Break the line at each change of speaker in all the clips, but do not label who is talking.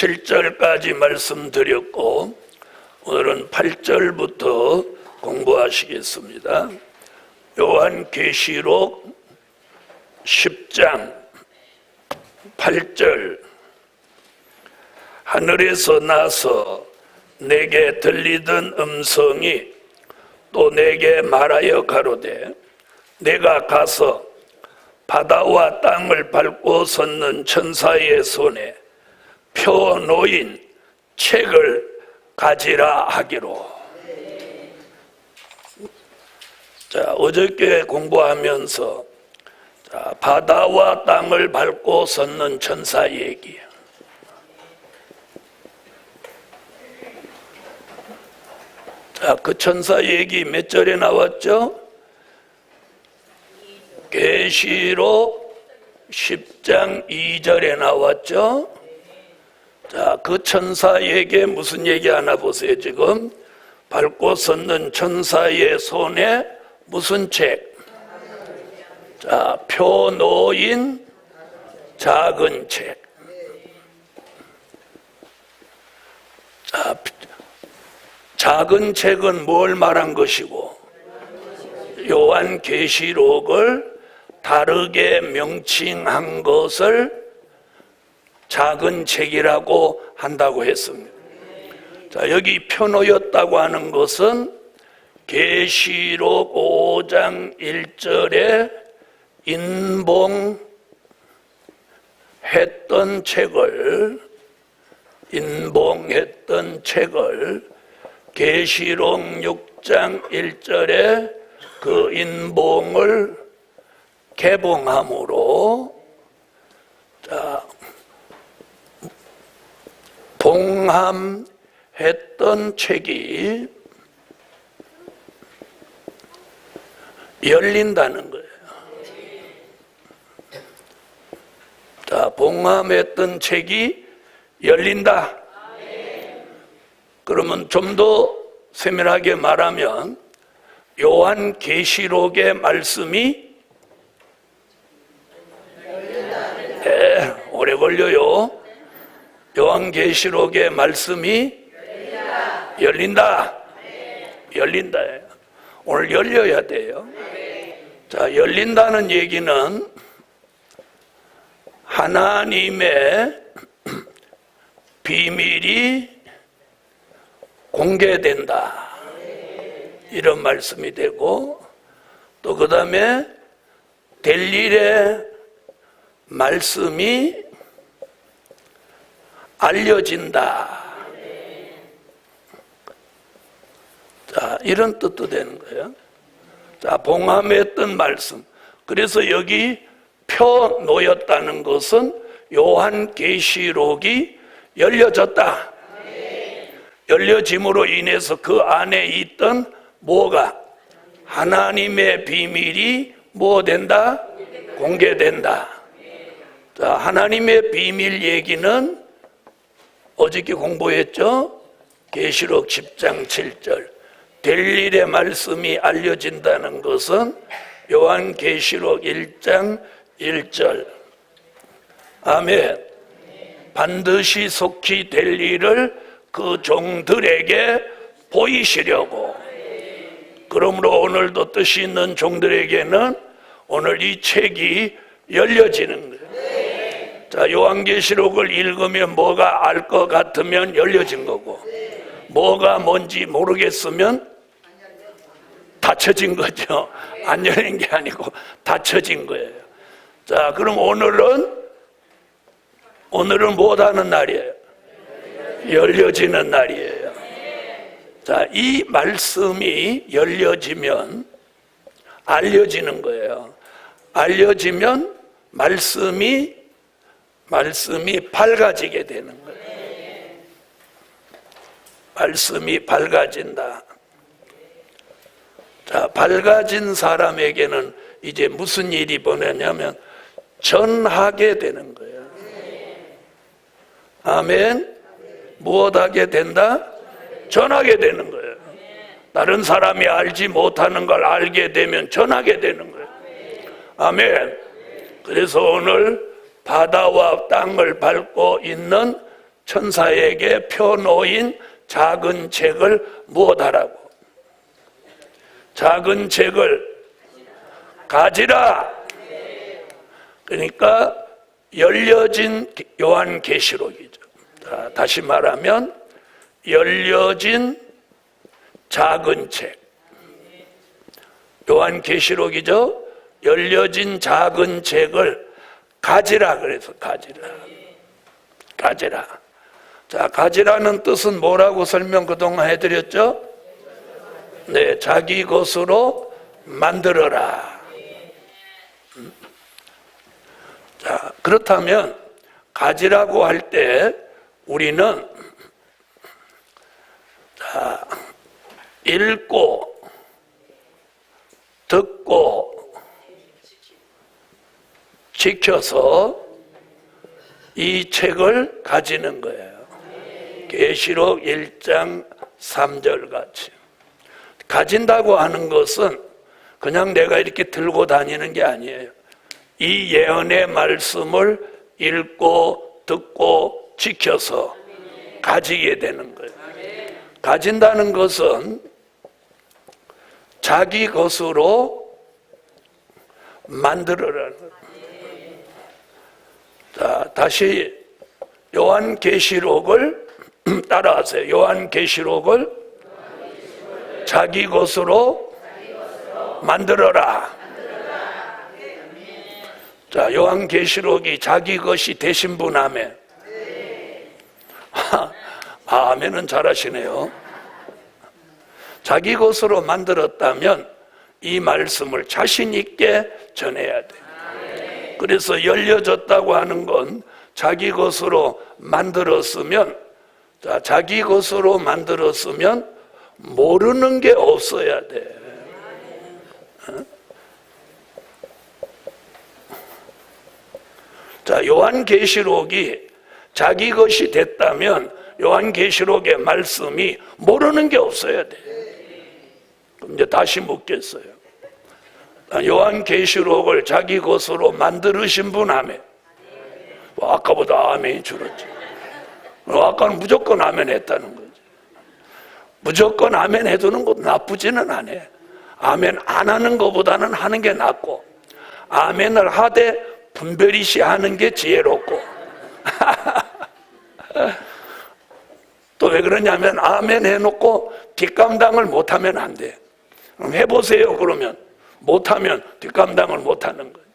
7절까지 말씀드렸고 오늘은 8절부터 공부하시겠습니다. 요한계시록 10장 8절. 하늘에서 나서 내게 들리던 음성이 또 내게 말하여 가로되 내가 가서 바다와 땅을 밟고 섰는 천사의 손에 펴 놓인 책을 가지라 하기로. 자, 어저께 공부하면서 바다와 땅을 밟고 섰는 천사 얘기. 자, 그 천사 얘기 몇 절에 나왔죠? 계시록 10장 2절에 나왔죠? 자, 그 천사에게 무슨 얘기 하나 보세요. 지금 밟고 섰는 천사의 손에 무슨 책? 자, 표 놓인 작은 책. 자, 작은 책은 뭘 말한 것이고 요한계시록을 다르게 명칭한 것을 작은 책이라고 한다고 했습니다. 자, 여기 펴놓였다고 하는 것은 계시록 5장 1절에 인봉했던 책을 계시록 6장 1절에 그 인봉을 개봉함으로 자, 봉함했던 책이 열린다는 거예요. 자, 봉함했던 책이 열린다. 그러면 좀 더 세밀하게 말하면 요한계시록의 말씀이 오래 걸려요. 요한계시록의 말씀이 열린다. 오늘 열려야 돼요. 자, 열린다는 얘기는 하나님의 비밀이 공개된다, 이런 말씀이 되고, 또 그 다음에 될 일의 말씀이 알려진다. 자, 이런 뜻도 되는 거예요. 자, 봉함했던 말씀. 그래서 여기 펴 놓였다는 것은 요한계시록이 열려졌다. 열려짐으로 인해서 그 안에 있던 뭐가? 하나님의 비밀이 뭐 된다? 공개된다. 자, 하나님의 비밀 얘기는 어저께 공부했죠? 계시록 10장 7절. 될 일의 말씀이 알려진다는 것은 요한계시록 1장 1절. 아멘. 반드시 속히 될 일을 그 종들에게 보이시려고. 그러므로 오늘도 뜻이 있는 종들에게는 오늘 이 책이 열려지는 거예요. 자, 요한계시록을 읽으면 뭐가 알 것 같으면 열려진 거고, 뭐가 뭔지 모르겠으면 닫혀진 거죠. 안 열린 게 아니고 닫혀진 거예요. 자, 그럼 오늘은 뭐하는 날이에요? 열려지는 날이에요. 자, 이 말씀이 열려지면 알려지는 거예요. 알려지면 말씀이 밝아지게 되는 거예요. 말씀이 밝아진다. 자, 밝아진 사람에게는 이제 무슨 일이 벌어지냐면 전하게 되는 거예요. 아멘. 무엇하게 된다? 전하게 되는 거예요. 다른 사람이 알지 못하는 걸 알게 되면 전하게 되는 거예요. 아멘. 그래서 오늘 바다와 땅을 밟고 있는 천사에게 펴놓인 작은 책을 무엇하라고? 작은 책을 가지라. 그러니까 열려진 요한계시록이죠. 다시 말하면 열려진 작은 책, 요한계시록이죠. 열려진 작은 책을 가지라. 그래서 가지라. 자, 가지라는 뜻은 뭐라고 설명 그동안 해드렸죠? 네, 자기 것으로 만들어라. 자, 그렇다면 가지라고 할 때 우리는 자, 읽고 듣고 지켜서 이 책을 가지는 거예요. 계시록 1장 3절 같이. 가진다고 하는 것은 그냥 내가 이렇게 들고 다니는 게 아니에요. 이 예언의 말씀을 읽고 듣고 지켜서 가지게 되는 거예요. 가진다는 것은 자기 것으로 만들어라는 거예요. 자, 다시 요한계시록을 따라하세요. 요한계시록을 자기 것으로 만들어라. 자, 요한계시록이 자기 것이 되신 분 아멘. 아멘은 잘하시네요. 자기 것으로 만들었다면 이 말씀을 자신 있게 전해야 돼. 그래서 열려졌다고 하는 건 자기 것으로 만들었으면, 자, 자기 것으로 만들었으면 모르는 게 없어야 돼. 자, 요한계시록이 자기 것이 됐다면 요한계시록의 말씀이 모르는 게 없어야 돼. 그럼 이제 다시 묻겠어요. 요한계시록을 자기 것으로 만드신 분 아멘. 아까보다 아멘이 줄었지. 아까는 무조건 아멘 했다는 거지. 무조건 아멘 해두는 것도 나쁘지는 않아. 아멘 안 하는 것보다는 하는 게 낫고, 아멘을 하되 분별이시 하는 게 지혜롭고. 또 왜 그러냐면 아멘 해놓고 뒷감당을 못하면 안 돼. 그럼 해보세요. 그러면 못하면 뒷감당을 못하는 거예요.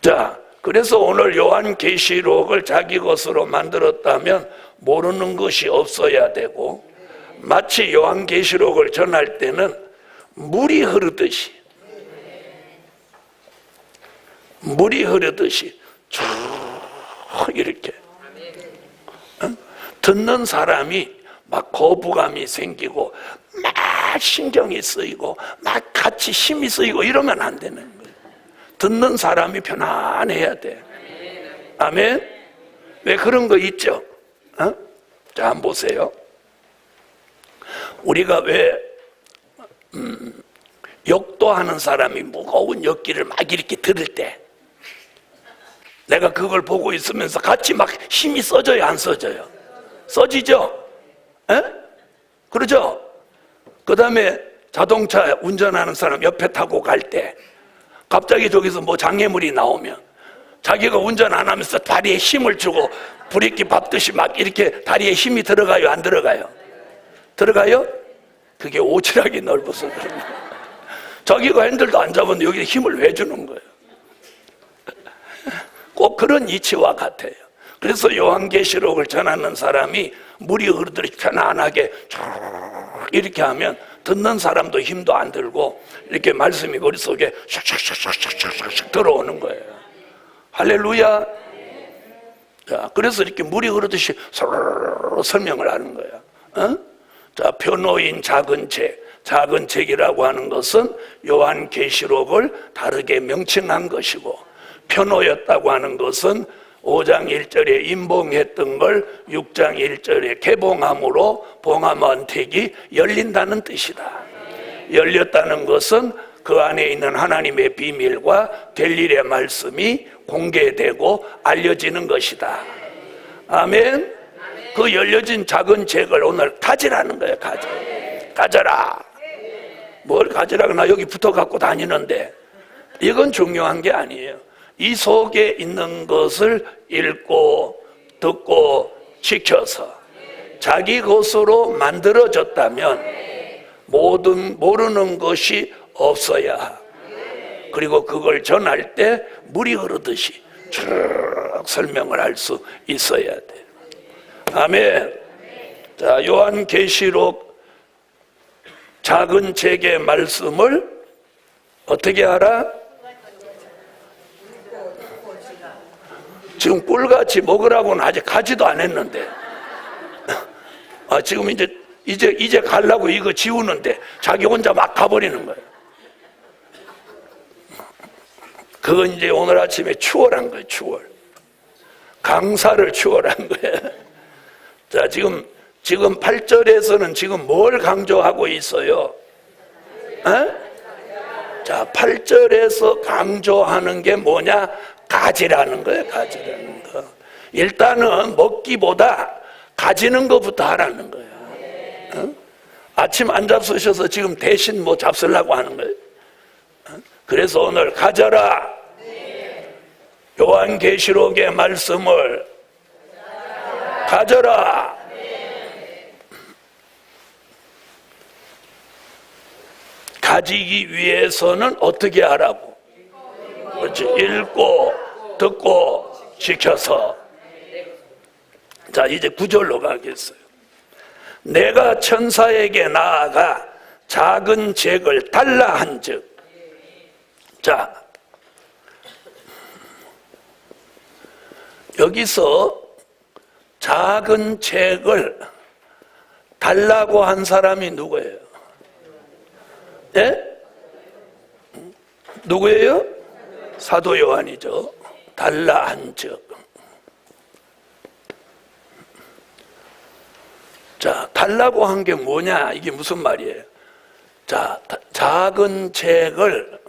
자, 그래서 오늘 요한계시록을 자기 것으로 만들었다면 모르는 것이 없어야 되고, 마치 요한계시록을 전할 때는 물이 흐르듯이 쭉 이렇게 듣는 사람이 막 거부감이 생기고 막 신경이 쓰이고 막 같이 힘이 쓰이고 이러면 안 되는 거예요. 듣는 사람이 편안해야 돼. 아멘. 왜 그런 거 있죠? 자, 한번 보세요. 우리가 왜 역도하는 사람이 무거운 역기를 막 이렇게 들을 때 내가 그걸 보고 있으면서 같이 막 힘이 써져요, 안 써져요? 써지죠? 에? 그러죠? 그 다음에 자동차 운전하는 사람 옆에 타고 갈 때 갑자기 저기서 뭐 장애물이 나오면 자기가 운전 안 하면서 다리에 힘을 주고 브레이크 밟듯이 막 이렇게 다리에 힘이 들어가요, 안 들어가요? 들어가요? 그게 오지랖이 넓어서 그런 거예요. 자기가 핸들도 안 잡았는데 여기에 힘을 왜 주는 거예요? 꼭 그런 이치와 같아요. 그래서 요한계시록을 전하는 사람이 물이 흐르듯이 편안하게 쭉 이렇게 하면 듣는 사람도 힘도 안 들고 이렇게 말씀이 머릿속에 샥샥샥샥샥샥 들어오는 거예요. 할렐루야. 자, 그래서 이렇게 물이 흐르듯이 서로 설명을 하는 거예요. 자, 펴놓인 작은 책이라고 하는 것은 요한계시록을 다르게 명칭한 것이고, 펴놓였다고 하는 것은 5장 1절에 임봉했던 걸 6장 1절에 개봉함으로 봉함한 택이 열린다는 뜻이다. 열렸다는 것은 그 안에 있는 하나님의 비밀과 될 일의 말씀이 공개되고 알려지는 것이다. 아멘. 그 열려진 작은 잭을 오늘 가지라는 거예요. 가져라. 뭘 가지라고, 나 여기 붙어 갖고 다니는데 이건 중요한 게 아니에요. 이 속에 있는 것을 읽고 듣고 지켜서 자기 것으로 만들어졌다면 모르는 것이 없어야, 그리고 그걸 전할 때 물이 흐르듯이 쭉 설명을 할 수 있어야 돼. 아멘. 자, 요한계시록 작은 책의 말씀을 어떻게 알아? 지금 꿀같이 먹으라고는 아직 가지도 안 했는데, 지금 이제 가려고 이거 지우는데 자기 혼자 막 가버리는 거예요. 그건 이제 오늘 아침에 추월한 거예요. 강사를 추월한 거예요. 자, 지금 8절에서는 지금 뭘 강조하고 있어요? 자, 8절에서 강조하는 게 뭐냐? 가지라는 거예요. 가지라는 거. 일단은 먹기보다 가지는 것부터 하라는 거예요. 아침 안 잡수셔서 지금 대신 뭐 잡수려고 하는 거예요. 그래서 오늘 가져라. 요한계시록의 말씀을 가져라. 가지기 위해서는 어떻게 하라고? 그렇지. 읽고 듣고 지켜서. 자, 이제 9절로 가겠어요. 내가 천사에게 나아가 작은 잭을 달라 한즉. 자, 여기서 작은 잭을 달라고 한 사람이 누구예요? 예? 누구예요? 사도 요한이죠. 달라 한즉. 자, 달라고 한 게 뭐냐? 이게 무슨 말이에요? 자, 작은 잭을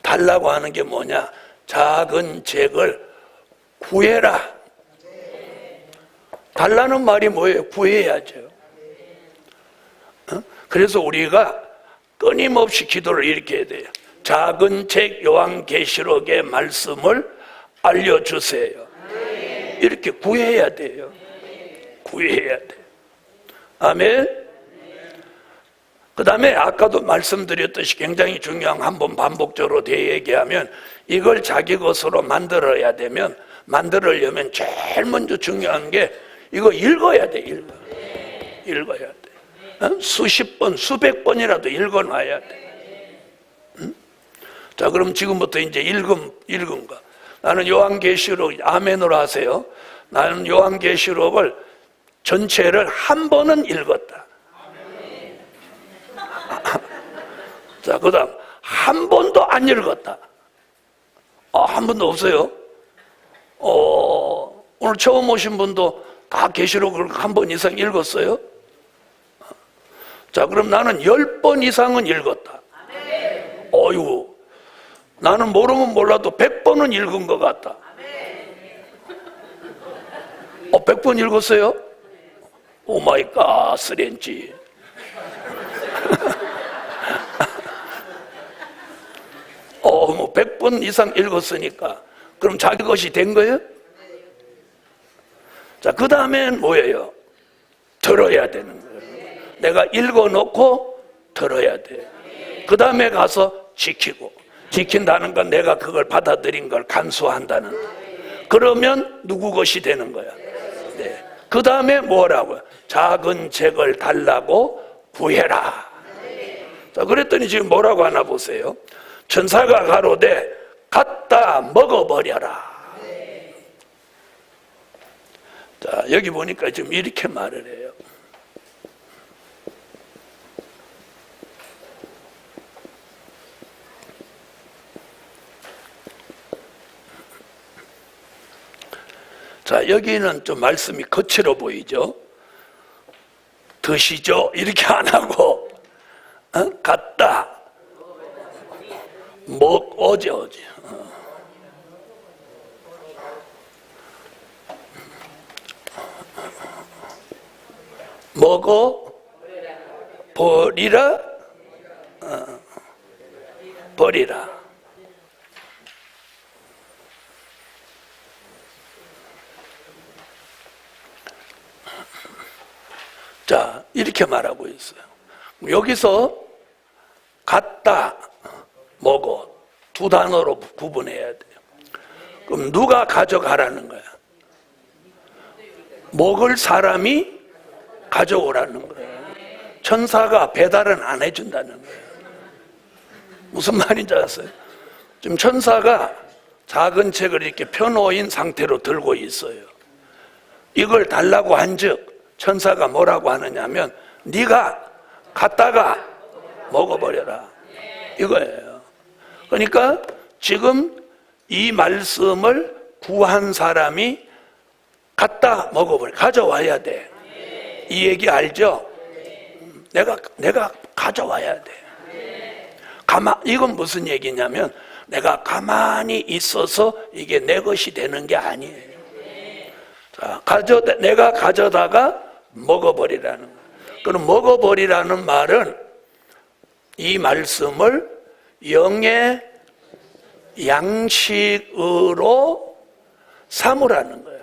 달라고 하는 게 뭐냐? 작은 잭을 구해라. 달라는 말이 뭐예요? 구해야죠. 그래서 우리가 끊임없이 기도를 이렇게 해야 돼요. 작은 책 요한계시록의 말씀을 알려주세요. 이렇게 구해야 돼요. 구해야 돼요. 아멘. 그 다음에 아까도 말씀드렸듯이 굉장히 중요한, 한번 반복적으로 대얘기하면, 이걸 자기 것으로 만들으려면 제일 먼저 중요한 게 이거 읽어야 돼. 읽어야 돼. 수십 번, 수백 번이라도 읽어놔야 돼. 자, 그럼 지금부터 이제 읽은 거. 나는 요한계시록, 아멘으로 하세요. 나는 요한계시록을 전체를 한 번은 읽었다. 자, 그 다음 한 번도 안 읽었다. 한 번도 없어요. 오늘 처음 오신 분도 다 계시록을 한 번 이상 읽었어요? 자, 그럼 나는 10번 이상은 읽었다. 어이구, 나는 모르면 몰라도 100번은 읽은 것 같다. 100번 읽었어요? 오 마이 갓, 쓰렌지. 뭐 100번 이상 읽었으니까 그럼 자기 것이 된 거예요? 자, 그 다음엔 뭐예요? 들어야 되는 거예요. 내가 읽어놓고 들어야 돼. 그 다음에 가서 지키고, 지킨다는 건 내가 그걸 받아들인 걸 간수한다는 거예요. 그러면 누구 것이 되는 거야? 네. 그 다음에 뭐라고요? 작은 잭을 달라고 구해라. 자, 그랬더니 지금 뭐라고 하나 보세요. 천사가 가로되 갖다 먹어버려라. 자, 여기 보니까 지금 이렇게 말을 해요. 자, 여기는 좀 말씀이 거칠어 보이죠? 드시죠? 이렇게 안 하고, 갖다 어제 먹어 버리라. 버리라. 자, 이렇게 말하고 있어요. 여기서 갖다, 먹어 두 단어로 구분해야 돼요. 그럼 누가 가져가라는 거야? 먹을 사람이 가져오라는 거예요. 천사가 배달은 안 해준다는 거예요. 무슨 말인지 아세요? 지금 천사가 작은 책을 이렇게 펴놓인 상태로 들고 있어요. 이걸 달라고 한즉 천사가 뭐라고 하느냐면 네가 갖다가 먹어버려라 이거예요. 그러니까 지금 이 말씀을 구한 사람이 갖다 먹어버려, 가져와야 돼. 이 얘기 알죠? 내가 가져와야 돼. 이건 무슨 얘기냐면 내가 가만히 있어서 이게 내 것이 되는 게 아니에요. 자, 내가 가져다가 먹어버리라는 거예요. 그럼 먹어버리라는 말은 이 말씀을 영의 양식으로 삼으라는 거예요.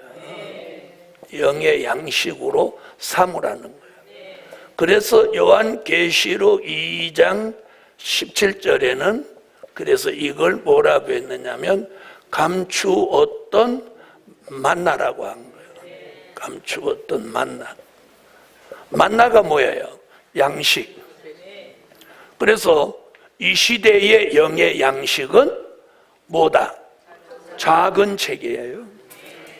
영의 양식으로 삼으라는 거예요. 그래서 요한계시록 2장 17절에는 그래서 이걸 뭐라고 했느냐면 감추었던 만나라고 한 거예요. 감추었던 만나. 만나가 뭐예요? 양식. 그래서 이 시대의 영의 양식은 뭐다? 작은 책이에요.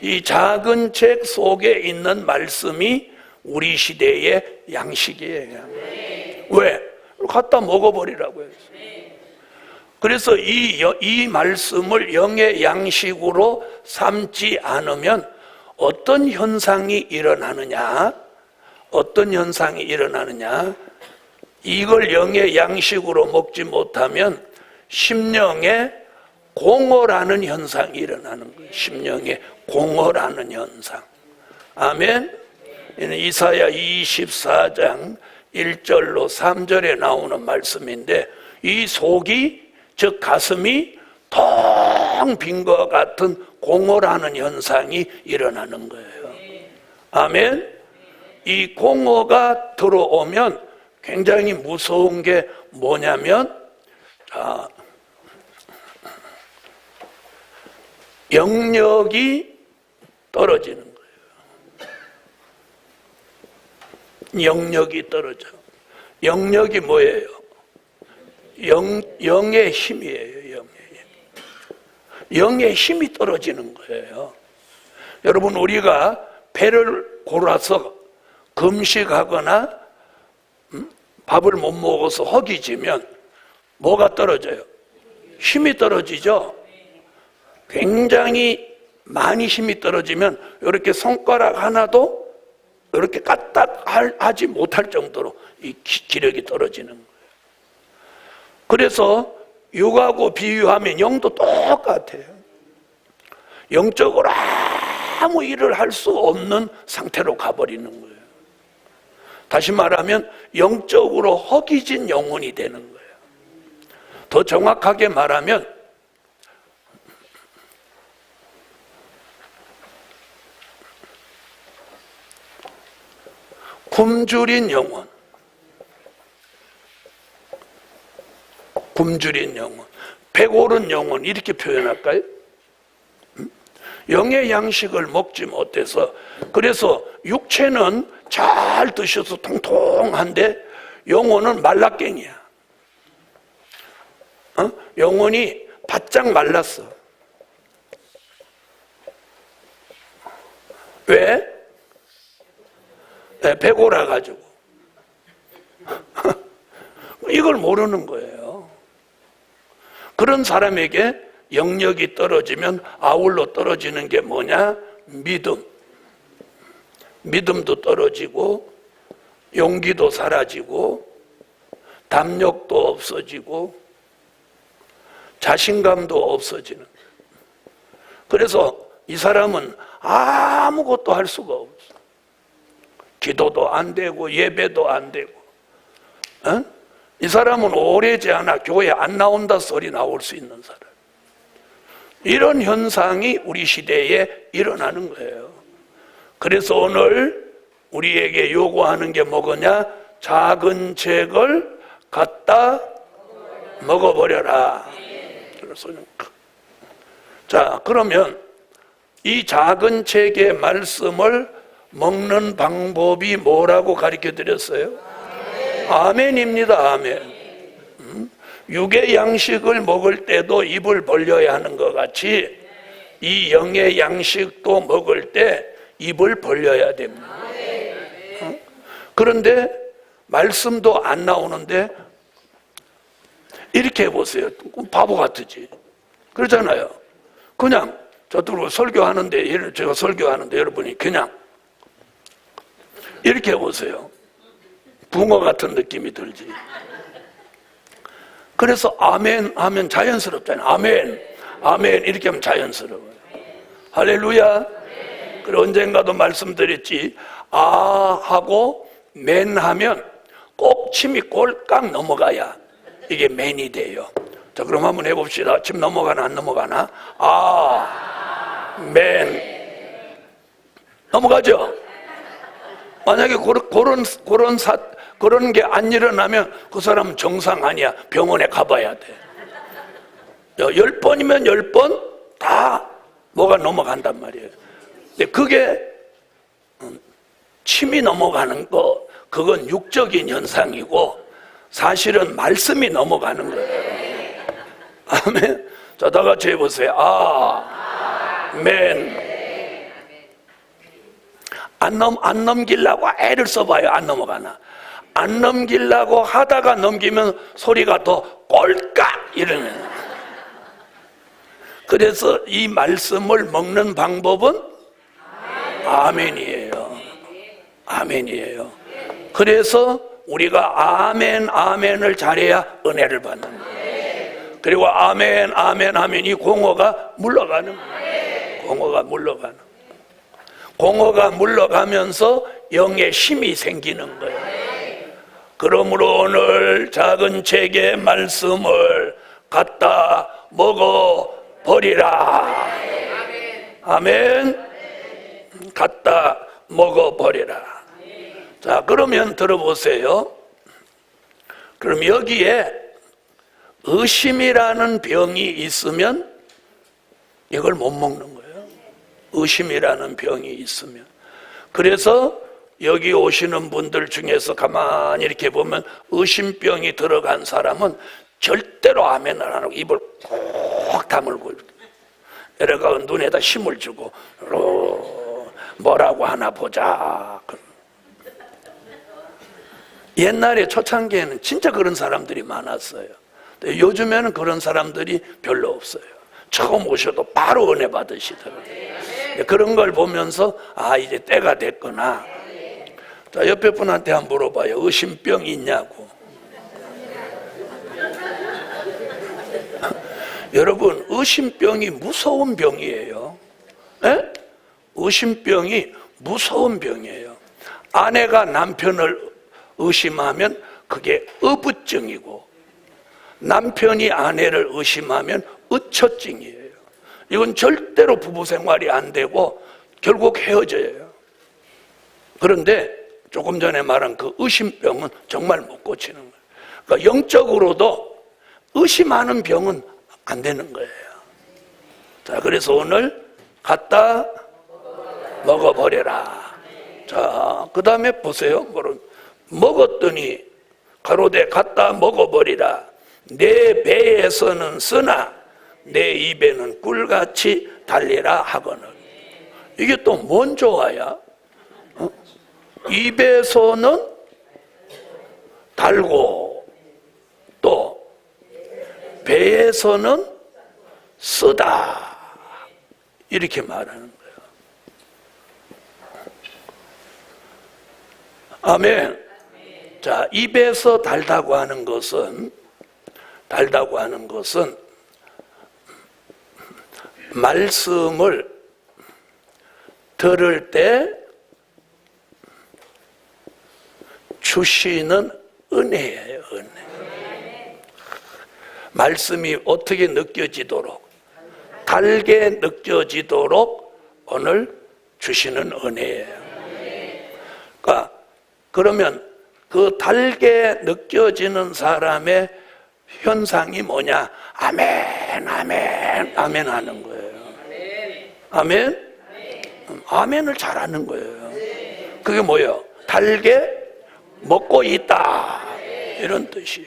이 작은 책 속에 있는 말씀이 우리 시대의 양식이에요. 왜? 갖다 먹어버리라고 했어요. 그래서 이 말씀을 영의 양식으로 삼지 않으면 어떤 현상이 일어나느냐? 어떤 현상이 일어나느냐? 이걸 영의 양식으로 먹지 못하면 심령에 공허라는 현상이 일어나는 거예요. 심령에 공허라는 현상. 아멘. 이사야 24장 1절로 3절에 나오는 말씀인데 이 속이 즉 가슴이 텅 빈 것 같은 공허라는 현상이 일어나는 거예요. 아멘. 이 공허가 들어오면 굉장히 무서운 게 뭐냐면 영력이 떨어지는 거예요. 영력이 떨어져. 영력이 뭐예요? 영의 힘이에요. 영의 힘이 떨어지는 거예요. 여러분, 우리가 배를 골아서 금식하거나 밥을 못 먹어서 허기지면 뭐가 떨어져요? 힘이 떨어지죠. 굉장히 많이 힘이 떨어지면 이렇게 손가락 하나도 이렇게 까딱하지 못할 정도로 이 기력이 떨어지는 거예요. 그래서 육하고 비유하면 영도 똑같아요. 영적으로 아무 일을 할 수 없는 상태로 가버리는 거예요. 다시 말하면 영적으로 허기진 영혼이 되는 거예요. 더 정확하게 말하면 굶주린 영혼, 굶주린 영혼, 배고른 영혼 이렇게 표현할까요? 영의 양식을 먹지 못해서 그래서 육체는 잘 드셔서 통통한데 영혼은 말라깽이야. 영혼이 바짝 말랐어. 왜? 배고라 가지고. 이걸 모르는 거예요. 그런 사람에게 영력이 떨어지면 아울러 떨어지는 게 뭐냐? 믿음. 믿음도 떨어지고 용기도 사라지고 담력도 없어지고 자신감도 없어지는 거예요. 그래서 이 사람은 아무것도 할 수가 없어. 기도도 안 되고 예배도 안 되고, 이 사람은 오래지 않아 교회 안 나온다 소리 나올 수 있는 사람. 이런 현상이 우리 시대에 일어나는 거예요. 그래서 오늘 우리에게 요구하는 게 뭐냐? 작은 책을 갖다 먹어버려라. 자, 그러면 이 작은 책의 말씀을 먹는 방법이 뭐라고 가르쳐 드렸어요? 아멘입니다. 아멘. 육의 양식을 먹을 때도 입을 벌려야 하는 것 같이 이 영의 양식도 먹을 때 입을 벌려야 됩니다. 그런데 말씀도 안 나오는데 이렇게 해보세요. 바보 같으지. 그러잖아요. 그냥 저쪽으로 설교하는데, 제가 설교하는데 여러분이 그냥 이렇게 해보세요. 붕어 같은 느낌이 들지. 그래서 아멘 하면 자연스럽잖아요. 아멘, 아멘 이렇게 하면 자연스러워요. 할렐루야. 그리고 언젠가도 말씀드렸지. 아 하고 맨 하면 꼭 침이 꼴깍 넘어가야 이게 맨이 돼요. 자, 그럼 한번 해봅시다. 침 넘어가나 안 넘어가나? 아, 맨. 넘어가죠? 만약에 그런 게 안 일어나면 그 사람은 정상 아니야. 병원에 가봐야 돼. 10번이면 10번 다 뭐가 넘어간단 말이에요. 근데 그게 침이 넘어가는 거, 그건 육적인 현상이고 사실은 말씀이 넘어가는 거예요. 아멘. 자, 다 같이 해보세요. 아멘. 안 넘기려고 애를 써봐요. 안 넘어가나. 안 넘기려고 하다가 넘기면 소리가 더 꼴깍 이러는. 그래서 이 말씀을 먹는 방법은 아멘이에요. 아멘이에요. 그래서 우리가 아멘, 아멘을 잘해야 은혜를 받는 거예요. 그리고 아멘, 아멘 하면 이 공허가 물러가는 거예요. 공허가 물러가는 거예요. 공허가 물러가면서 영의 힘이 생기는 거예요. 그러므로 오늘 작은 책의 말씀을 갖다 먹어버리라. 아멘. 갖다 먹어버리라. 자, 그러면 들어보세요. 그럼 여기에 의심이라는 병이 있으면 이걸 못 먹는 거예요. 의심이라는 병이 있으면. 그래서 여기 오시는 분들 중에서 가만히 이렇게 보면 의심병이 들어간 사람은 절대로 아멘을 안 하고 입을 꼭 다물고 내려가 눈에다 힘을 주고 뭐라고 하나 보자. 옛날에 초창기에는 진짜 그런 사람들이 많았어요. 요즘에는 그런 사람들이 별로 없어요. 처음 오셔도 바로 은혜 받으시더라고요. 그런 걸 보면서 아, 이제 때가 됐구나. 자, 옆에 분한테 한번 물어봐요. 의심병 있냐고. 여러분, 의심병이 무서운 병이에요. 에? 의심병이 무서운 병이에요. 아내가 남편을 의심하면 그게 의부증이고, 남편이 아내를 의심하면 의처증이에요. 이건 절대로 부부 생활이 안 되고 결국 헤어져요. 그런데 조금 전에 말한 그 의심병은 정말 못 고치는 거예요. 그러니까 영적으로도 의심하는 병은 안 되는 거예요. 자, 그래서 오늘 갖다 먹어버려라. 자, 그 다음에 보세요. 먹었더니 가로되 갖다 먹어버리라. 내 배에서는 쓰나 내 입에는 꿀같이 달리라 하거늘. 이게 또 뭔 조화야? 입에서는 달고 또 배에서는 쓰다 이렇게 말하는 거예요. 아멘. 자, 입에서 달다고 하는 것은 말씀을 들을 때 주시는 은혜예요, 은혜. 말씀이 어떻게 느껴지도록, 달게 느껴지도록 오늘 주시는 은혜예요. 그러면 그 달게 느껴지는 사람의 현상이 뭐냐? 아멘, 아멘, 아멘 하는 거예요. 아멘? 아멘을 잘하는 거예요. 그게 뭐예요? 달게 먹고 있다, 이런 뜻이에요.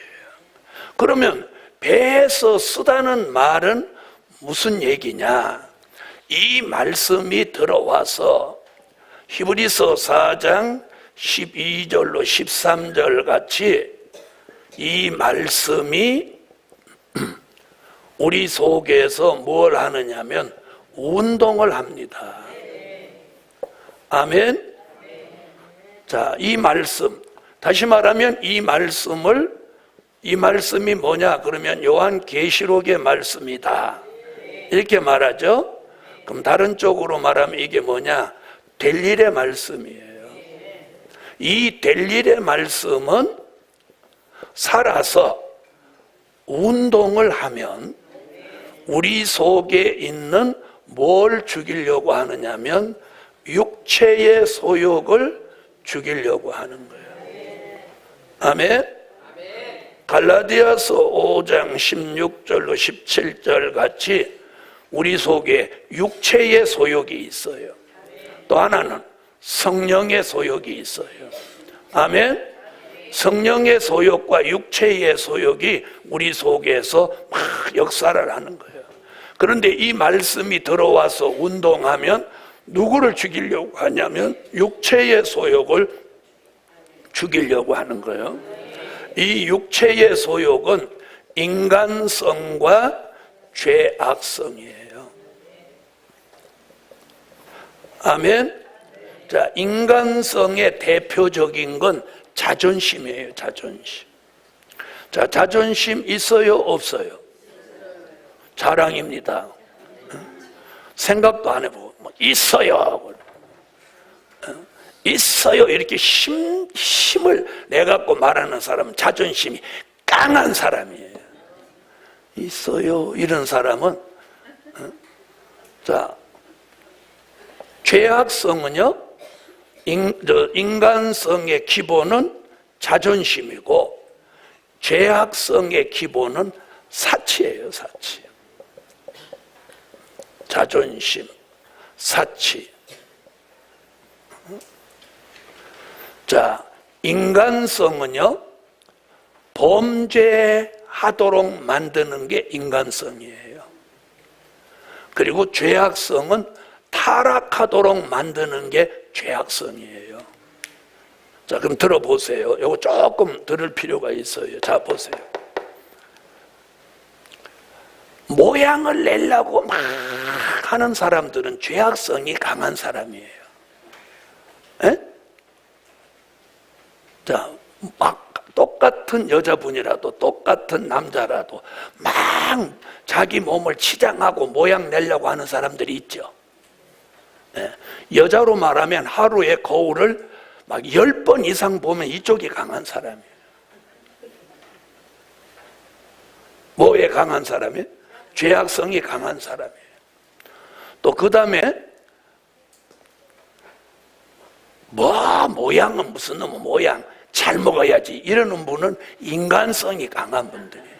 그러면 배에서 쓰다는 말은 무슨 얘기냐? 이 말씀이 들어와서 히브리서 4장 12절로 13절 같이 이 말씀이 우리 속에서 뭘 하느냐면 운동을 합니다. 아멘? 자, 이 말씀, 다시 말하면 이 말씀이 뭐냐? 그러면 요한계시록의 말씀이다, 이렇게 말하죠. 그럼 다른 쪽으로 말하면 이게 뭐냐? 될 일의 말씀이에요. 이 될 일의 말씀은 살아서 운동을 하면 우리 속에 있는 뭘 죽이려고 하느냐면 육체의 소욕을 죽이려고 하는 거예요. 아멘? 갈라디아서 5장 16절로 17절 같이 우리 속에 육체의 소욕이 있어요. 또 하나는 성령의 소욕이 있어요. 아멘? 성령의 소욕과 육체의 소욕이 우리 속에서 막 역사를 하는 거예요. 그런데 이 말씀이 들어와서 운동하면 누구를 죽이려고 하냐면 육체의 소욕을 죽이려고 하는 거예요. 이 육체의 소욕은 인간성과 죄악성이에요. 아멘? 자, 인간성의 대표적인 건 자존심이에요, 자존심. 자, 자존심 있어요, 없어요? 자랑입니다. 생각도 안 해보고, 있어요. 있어요. 이렇게 힘을 내갖고 말하는 사람은 자존심이 강한 사람이에요. 있어요. 이런 사람은, 자, 죄악성은요, 인간성의 기본은 자존심이고, 죄악성의 기본은 사치예요, 사치. 자존심, 사치. 자, 인간성은요, 범죄하도록 만드는 게 인간성이에요. 그리고 죄악성은 타락하도록 만드는 게 죄악성이에요. 자, 그럼 들어보세요. 이거 조금 들을 필요가 있어요. 자, 보세요. 모양을 내려고 막 하는 사람들은 죄악성이 강한 사람이에요. 에? 자, 막 똑같은 여자분이라도 똑같은 남자라도 막 자기 몸을 치장하고 모양 내려고 하는 사람들이 있죠. 예. 여자로 말하면 하루에 거울을 막 10번 이상 보면 이쪽이 강한 사람이에요. 뭐에 강한 사람이에요? 죄악성이 강한 사람이에요. 또 그 다음에 모양은 무슨 놈의 모양, 잘 먹어야지 이러는 분은 인간성이 강한 분들이에요.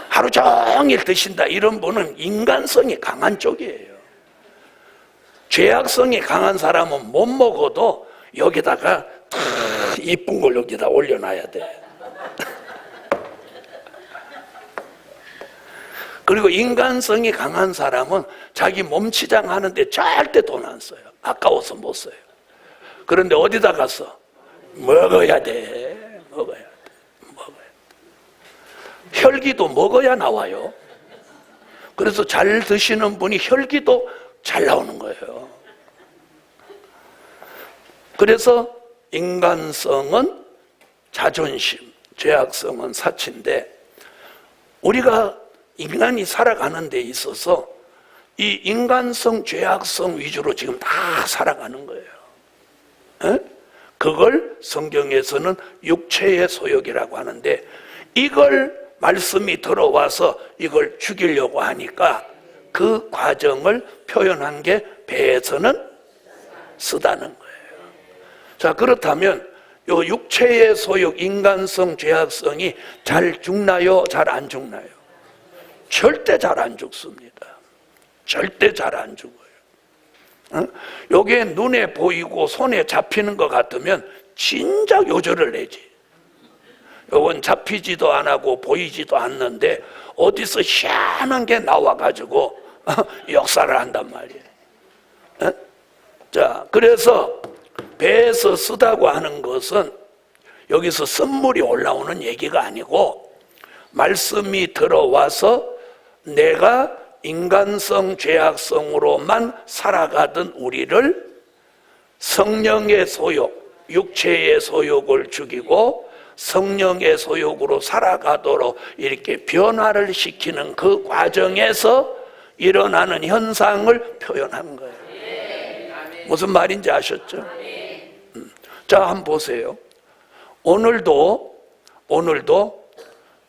하루 종일 드신다 이런 분은 인간성이 강한 쪽이에요. 죄악성이 강한 사람은 못 먹어도 여기다가 이쁜 걸 여기다 올려놔야 돼. 그리고 인간성이 강한 사람은 자기 몸치장 하는데 절대 돈 안 써요. 아까워서 못 써요. 그런데 어디다 가서 먹어야 돼. 먹어야 돼. 먹어야 돼. 혈기도 먹어야 나와요. 그래서 잘 드시는 분이 혈기도 잘 나오는 거예요. 그래서 인간성은 자존심, 죄악성은 사치인데 우리가 인간이 살아가는 데 있어서 이 인간성, 죄악성 위주로 지금 다 살아가는 거예요. 에? 그걸 성경에서는 육체의 소욕이라고 하는데, 이걸 말씀이 들어와서 이걸 죽이려고 하니까 그 과정을 표현한 게 배에서는 쓰다는 거예요. 자, 그렇다면 요 육체의 소욕, 인간성, 죄악성이 잘 죽나요? 잘 안 죽나요? 절대 잘 안 죽습니다. 절대 잘 안 죽어요. 요게 눈에 보이고 손에 잡히는 것 같으면 진작 요절을 내지. 요건 잡히지도 안 하고 보이지도 않는데 어디서 희한한 게 나와가지고 역사를 한단 말이에요. 자, 그래서 배에서 쓰다고 하는 것은 여기서 쓴물이 올라오는 얘기가 아니고, 말씀이 들어와서 내가 인간성, 죄악성으로만 살아가던 우리를 성령의 소욕, 육체의 소욕을 죽이고 성령의 소욕으로 살아가도록 이렇게 변화를 시키는 그 과정에서 일어나는 현상을 표현한 거예요. 무슨 말인지 아셨죠? 자, 한번 보세요. 오늘도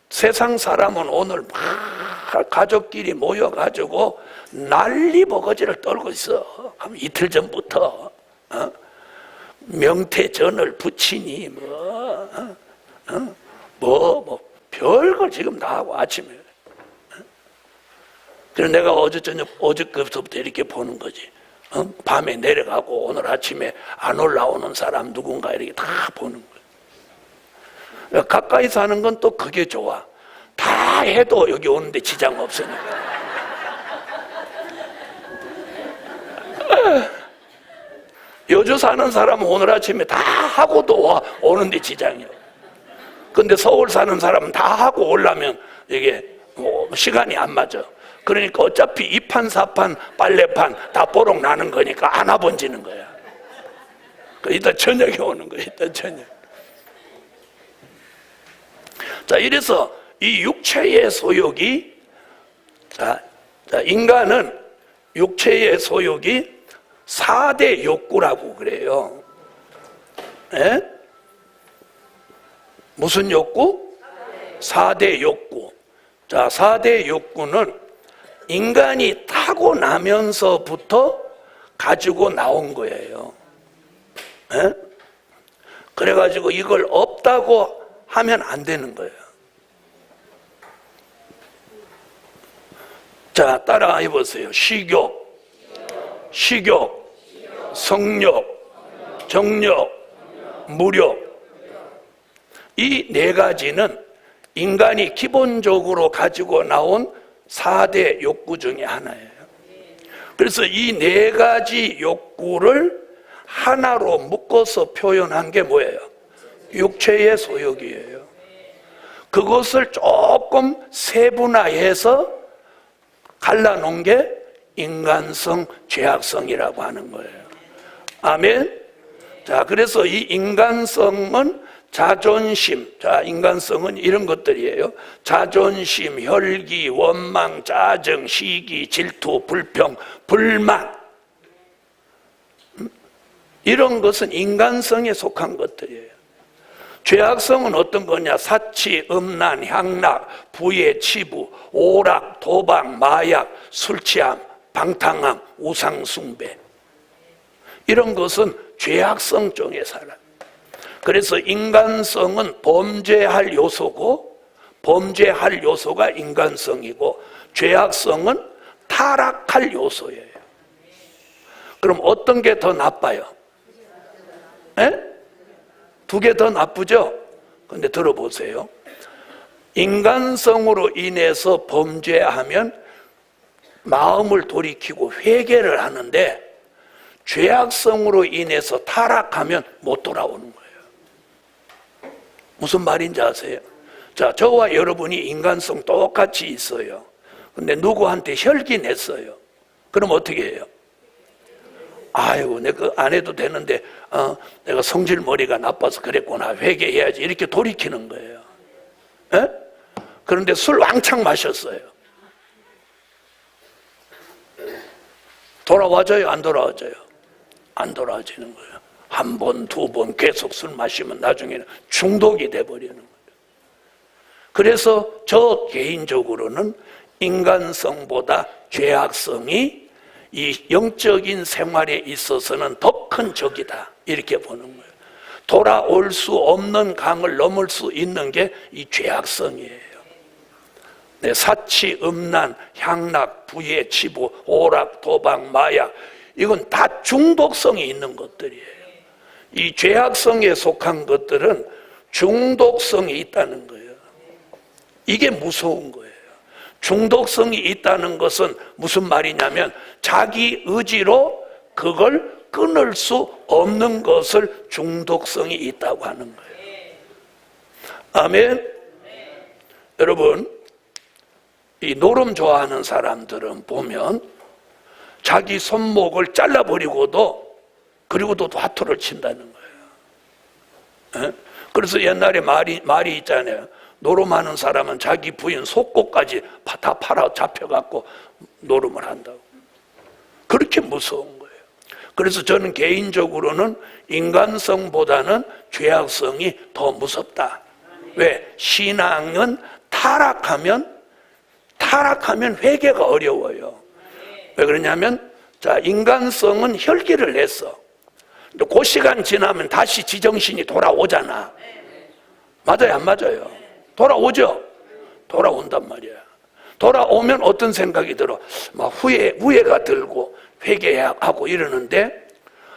세상 사람은 오늘 막 가족끼리 모여가지고 난리 버거지를 떨고 있어. 이틀 전부터 명태전을 붙이니 별걸 지금 다 하고 아침에. 그래서 내가 어저께부터 이렇게 보는 거지. 밤에 내려가고 오늘 아침에 안 올라오는 사람 누군가 이렇게 다 보는 거예요. 가까이 사는 건 또 그게 좋아. 다 해도 여기 오는데 지장 없으니까. 여주 사는 사람은 오늘 아침에 다 하고도 오는데 지장이야. 근데 서울 사는 사람은 다 하고 오려면 이게 시간이 안 맞아. 그러니까 어차피 이판 사판 빨래판 다 뽀록 나는 거니까 안 와본지는 거야. 이따 저녁에 오는 거야. 이따 저녁. 자, 이래서 이 육체의 소욕이, 자, 인간은 육체의 소욕이 4대 욕구라고 그래요. 예? 무슨 욕구? 4대 욕구. 자, 4대 욕구는 인간이 타고나면서부터 가지고 나온 거예요. 예? 그래가지고 이걸 없다고 하면 안 되는 거예요. 자, 따라 해보세요. 식욕, 성욕, 정욕, 무욕. 이 네 가지는 인간이 기본적으로 가지고 나온 4대 욕구 중에 하나예요. 그래서 이 네 가지 욕구를 하나로 묶어서 표현한 게 뭐예요? 육체의 소욕이에요. 그것을 조금 세분화해서 갈라놓은 게 인간성, 죄악성이라고 하는 거예요. 아멘. 자, 그래서 이 인간성은 자존심, 자, 인간성은 이런 것들이에요. 자존심, 혈기, 원망, 짜증, 시기, 질투, 불평, 불만. 이런 것은 인간성에 속한 것들이에요. 죄악성은 어떤 거냐? 사치, 음란, 향락, 부의, 치부, 오락, 도박, 마약, 술취함, 방탕함, 우상숭배. 이런 것은 죄악성 쪽에 살아요. 그래서 인간성은 범죄할 요소고, 범죄할 요소가 인간성이고, 죄악성은 타락할 요소예요. 그럼 어떤 게 더 나빠요? 두 개 더 나쁘죠? 근데 들어보세요. 인간성으로 인해서 범죄하면 마음을 돌이키고 회개를 하는데, 죄악성으로 인해서 타락하면 못 돌아오는 거예요. 무슨 말인지 아세요? 자, 저와 여러분이 인간성 똑같이 있어요. 근데 누구한테 혈기 냈어요. 그럼 어떻게 해요? 아이고, 내가 안 해도 되는데 내가 성질 머리가 나빠서 그랬구나, 회개해야지, 이렇게 돌이키는 거예요. 에? 그런데 술 왕창 마셨어요. 돌아와줘요? 안 돌아와줘요? 안 돌아와지는 거예요. 한 번, 두 번 계속 술 마시면 나중에는 중독이 돼버리는 거예요. 그래서 저 개인적으로는 인간성보다 죄악성이 이 영적인 생활에 있어서는 더 큰 적이다, 이렇게 보는 거예요. 돌아올 수 없는 강을 넘을 수 있는 게 이 죄악성이에요. 네, 사치, 음란, 향락, 부의, 치부, 오락, 도박, 마약, 이건 다 중독성이 있는 것들이에요. 이 죄악성에 속한 것들은 중독성이 있다는 거예요. 이게 무서운 거예요. 중독성이 있다는 것은 무슨 말이냐면 자기 의지로 그걸 끊을 수 없는 것을 중독성이 있다고 하는 거예요. 아멘. 여러분, 이 노름 좋아하는 사람들은 보면 자기 손목을 잘라버리고도 그리고도 화투를 친다는 거예요. 그래서 옛날에 말이 있잖아요. 노름하는 사람은 자기 부인 속고까지 다 팔아 잡혀갖고 노름을 한다고. 그렇게 무서운 거예요. 그래서 저는 개인적으로는 인간성보다는 죄악성이 더 무섭다. 왜? 신앙은 타락하면 회개가 어려워요. 왜 그러냐면, 자, 인간성은 혈기를 냈어. 근데 그 시간 지나면 다시 지정신이 돌아오잖아. 맞아요, 안 맞아요? 돌아오죠? 돌아온단 말이야. 돌아오면 어떤 생각이 들어? 막 후회가 들고 회개하고 이러는데,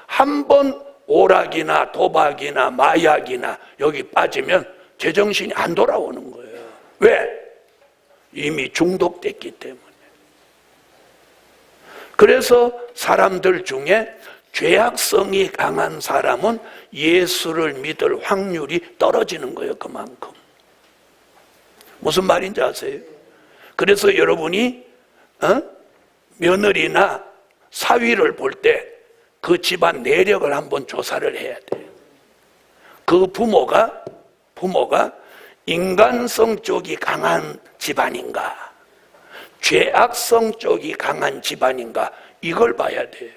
한 번 오락이나 도박이나 마약이나 여기 빠지면 제정신이 안 돌아오는 거예요. 왜? 이미 중독됐기 때문에. 그래서 사람들 중에 죄악성이 강한 사람은 예수를 믿을 확률이 떨어지는 거예요. 그만큼. 무슨 말인지 아세요? 그래서 여러분이 며느리나 사위를 볼 때 그 집안 내력을 한번 조사를 해야 돼요. 그 부모가 인간성 쪽이 강한 집안인가, 죄악성 쪽이 강한 집안인가, 이걸 봐야 돼요.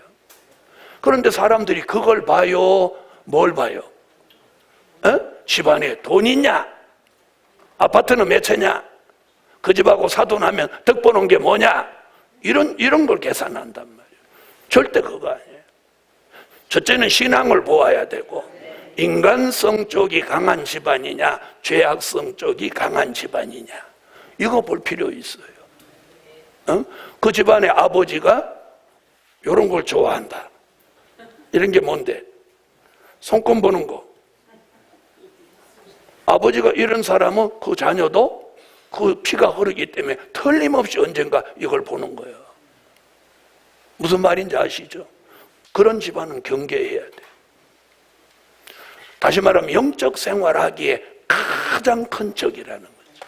그런데 사람들이 그걸 봐요? 뭘 봐요? 집안에 돈 있냐? 아파트는 몇 채냐? 그 집하고 사돈하면 덕 보는 게 뭐냐? 이런 걸 계산한단 말이에요. 절대 그거 아니에요. 첫째는 신앙을 보아야 되고, 인간성 쪽이 강한 집안이냐, 죄악성 쪽이 강한 집안이냐, 이거 볼 필요 있어요. 그 집안의 아버지가 이런 걸 좋아한다. 이런 게 뭔데? 손금 보는 거. 아버지가 이런 사람은 그 자녀도 그 피가 흐르기 때문에 틀림없이 언젠가 이걸 보는 거예요. 무슨 말인지 아시죠? 그런 집안은 경계해야 돼. 다시 말하면 영적 생활하기에 가장 큰 적이라는 거죠.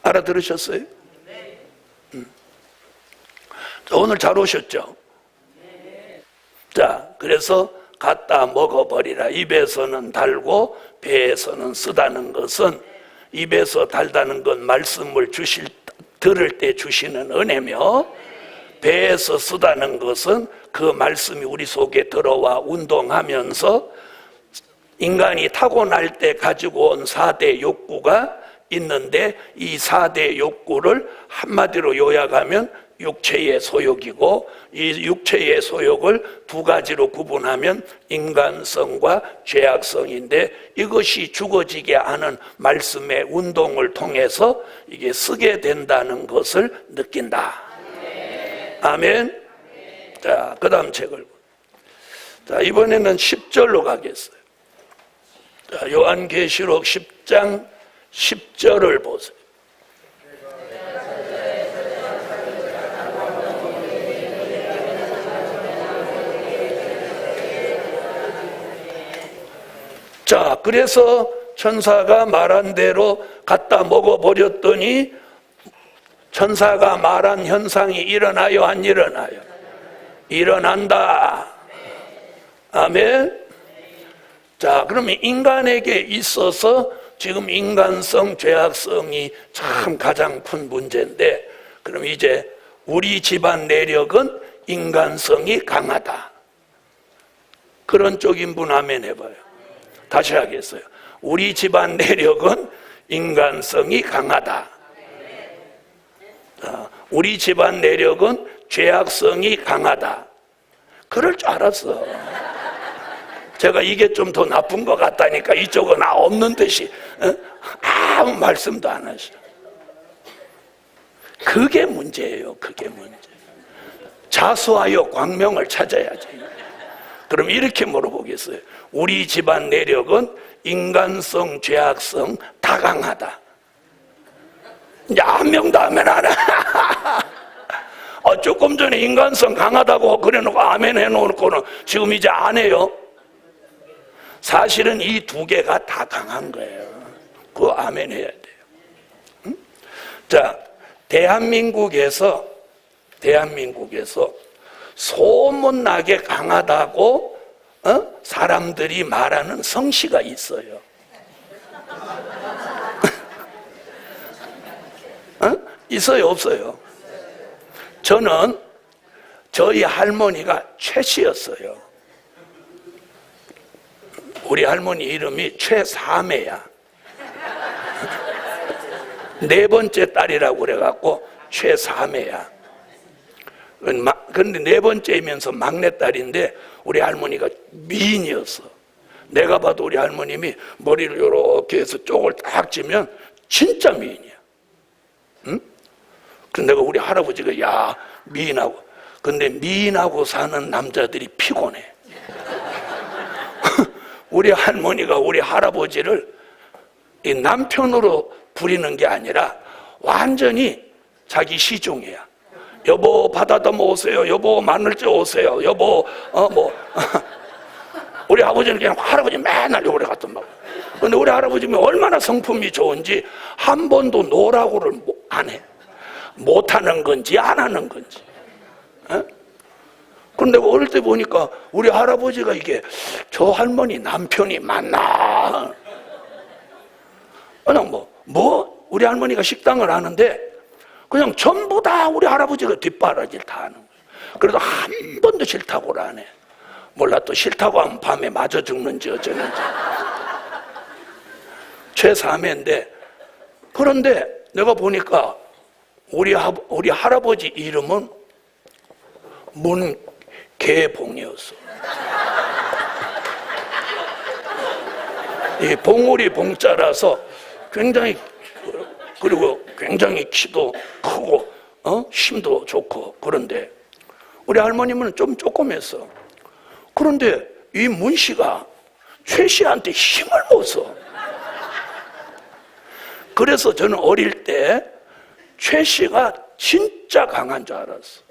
알아들으셨어요? 자, 오늘 잘 오셨죠? 자, 그래서 갖다 먹어버리라. 입에서는 달고 배에서는 쓰다는 것은, 입에서 달다는 건 말씀을 들을 때 주시는 은혜며, 배에서 쓰다는 것은 그 말씀이 우리 속에 들어와 운동하면서 인간이 타고날 때 가지고 온 4대 욕구가 있는데, 이 4대 욕구를 한마디로 요약하면 육체의 소욕이고, 이 육체의 소욕을 두 가지로 구분하면 인간성과 죄악성인데, 이것이 죽어지게 하는 말씀의 운동을 통해서 이게 쓰게 된다는 것을 느낀다. 아멘. 자, 그 다음 책을. 자, 이번에는 10절로 가겠어요. 자, 요한계시록 10장 10절을 보세요. 자, 그래서 천사가 말한 대로 갖다 먹어버렸더니 천사가 말한 현상이 일어나요, 안 일어나요? 일어난다. 아멘. 자, 그러면 인간에게 있어서 지금 인간성, 죄악성이 참 가장 큰 문제인데, 그럼 이제 우리 집안 내력은 인간성이 강하다. 그런 쪽인 분 아멘 해봐요. 다시 하겠어요. 우리 집안 내력은 인간성이 강하다. 우리 집안 내력은 죄악성이 강하다. 그럴 줄 알았어. 제가 이게 좀 더 나쁜 것 같다니까 이쪽은 없는 듯이 아무 말씀도 안 하셔. 그게 문제예요. 그게 문제. 자수하여 광명을 찾아야지. 그럼 이렇게 물어보겠어요. 우리 집안 내력은 인간성, 죄악성 다 강하다. 이제 한 명도 아멘 안 해. 조금 전에 인간성 강하다고 그래놓고 아멘 해놓고는 지금 이제 안 해요. 사실은 이 두 개가 다 강한 거예요. 그거 아멘 해야 돼요. 응? 자, 대한민국에서 소문나게 강하다고 사람들이 말하는 성씨가 있어요. 있어요, 없어요? 저는 저희 할머니가 최씨였어요. 우리 할머니 이름이 최사매야. 네 번째 딸이라고 그래갖고 최사매야. 그런데 네 번째이면서 막내딸인데 우리 할머니가 미인이었어. 내가 봐도 우리 할머님이 머리를 이렇게 해서 쪽을 딱 찌면 진짜 미인이야. 응? 그런데 내가 우리 할아버지가 야 미인하고, 근데 미인하고 사는 남자들이 피곤해. 우리 할머니가 우리 할아버지를 이 남편으로 부리는 게 아니라 완전히 자기 시종이야. 여보 바다다 오세요. 여보 마늘쪄 오세요. 여보 우리 아버지는 그냥 할아버지 맨날 요래 갔던 막. 근데 우리 할아버지는 얼마나 성품이 좋은지 한 번도 노라고를 안 해. 못하는 건지 안 하는 건지. 그런데 어릴 때 보니까 우리 할아버지가 이게 저 할머니 남편이 맞나? 그냥 우리 할머니가 식당을 하는데 그냥 전부 다 우리 할아버지가 뒷바라지를 다 하는 거예요. 그래도 한 번도 싫다고를 안 해. 몰라 또 싫다고 하면 밤에 맞아 죽는지 어쩌는지. 최사매인데, 그런데 내가 보니까 우리 할아버지 이름은 문개봉이었어. 이 봉우리 봉자라서 굉장히, 그리고 굉장히 키도 크고 힘도 좋고. 그런데 우리 할머님은 좀 조그맸어. 그런데 이 문씨가 최 씨한테 힘을 못 써. 그래서 저는 어릴 때 최 씨가 진짜 강한 줄 알았어.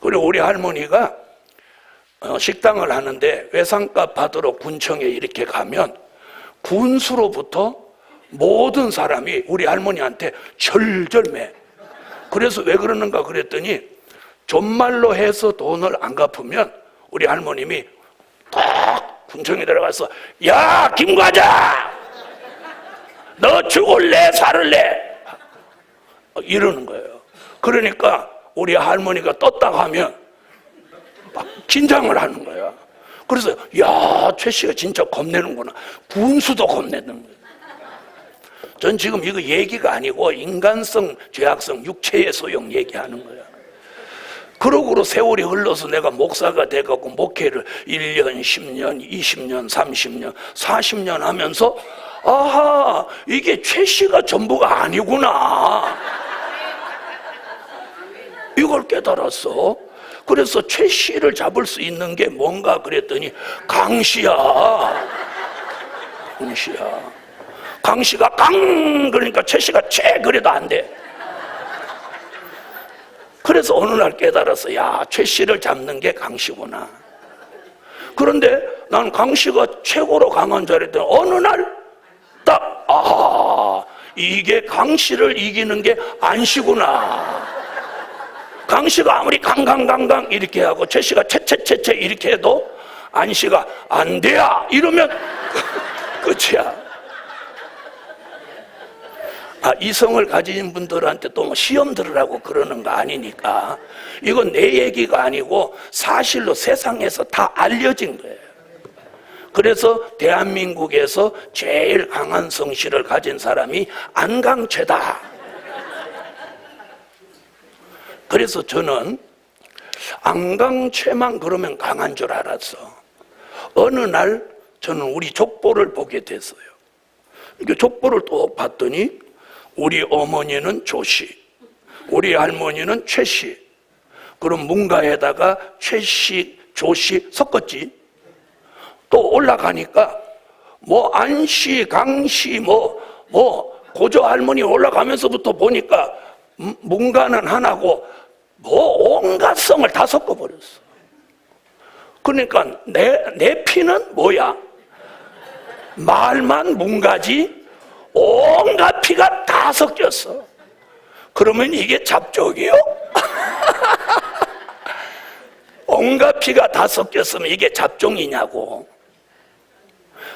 그리고 우리 할머니가 식당을 하는데 외상값 받으러 군청에 이렇게 가면 군수로부터 모든 사람이 우리 할머니한테 절절매. 그래서 왜 그러는가 그랬더니 존말로 해서 돈을 안 갚으면 우리 할머님이 딱 군청에 들어가서 야 김과장 너 죽을래 살을래 이러는 거예요. 그러니까 우리 할머니가 떴다고 하면 막 긴장을 하는 거야. 그래서 야 최 씨가 진짜 겁내는구나. 군수도 겁내는 거예요. 전 지금 이거 얘기가 아니고 인간성, 죄악성, 육체의 소용 얘기하는 거야. 그러고로 세월이 흘러서 내가 목사가 돼갖고 목회를 1년, 10년, 20년, 30년, 40년 하면서 아하 이게 최 씨가 전부가 아니구나 이걸 깨달았어. 그래서 최 씨를 잡을 수 있는 게 뭔가 그랬더니 강씨야. 강씨야. 강씨가 강 그러니까 최 씨가 최 그래도 안 돼. 그래서 어느 날 깨달았어. 야, 최 씨를 잡는 게 강씨구나. 그런데 난 강씨가 최고로 강한 줄 알았더니 어느 날 딱 이게 강씨를 이기는 게 안씨구나. 강씨가 아무리 강강강강 이렇게 하고 최 씨가 채채채채 이렇게 해도 안씨가 안 돼야 이러면 끝이야. 이성을 가진 분들한테 또 뭐 시험 들으라고 그러는 거 아니니까. 이건 내 얘기가 아니고 사실로 세상에서 다 알려진 거예요. 그래서 대한민국에서 제일 강한 성실을 가진 사람이 안강최다. 그래서 저는 안강최만 그러면 강한 줄 알았어. 어느 날 저는 우리 족보를 보게 됐어요. 이렇게 족보를 또 봤더니 우리 어머니는 조씨, 우리 할머니는 최씨. 그럼 문가에다가 최씨, 조씨 섞었지. 또 올라가니까 뭐 안씨, 강씨, 뭐 고조 할머니 올라가면서부터 보니까 문가는 하나고 뭐 온갖 성을 다 섞어버렸어. 그러니까 내 피는 뭐야? 말만 문가지 온갖 피가 다 섞였어. 그러면 이게 잡종이요? 온갖 피가 다 섞였으면 이게 잡종이냐고.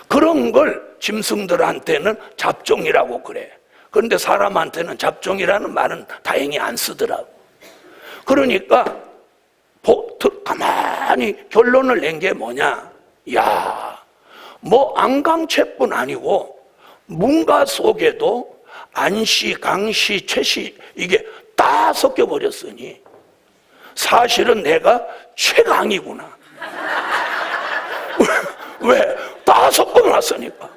그런 걸 짐승들한테는 잡종이라고 그래. 그런데 사람한테는 잡종이라는 말은 다행히 안 쓰더라고. 그러니까 가만히 결론을 낸 게 뭐냐? 야, 뭐 안강채뿐 아니고 문가 속에도 안씨, 강씨, 최씨 이게 다 섞여버렸으니 사실은 내가 최강이구나. 왜? 다 섞어놨으니까.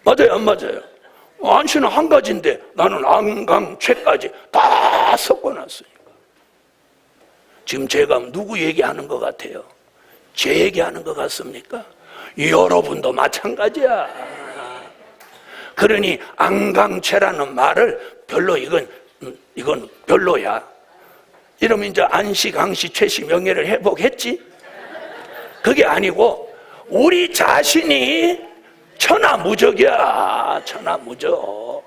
맞아요, 안 맞아요? 안씨는 한 가지인데 나는 안강, 최까지 다 섞어놨으니까. 지금 제가 누구 얘기하는 것 같아요? 제 얘기하는 것 같습니까? 여러분도 마찬가지야. 그러니 안강최라는 말을 별로 이건 별로야. 이러면 이제 안씨, 강씨, 최씨 명예를 회복했지? 그게 아니고 우리 자신이 천하무적이야. 천하무적.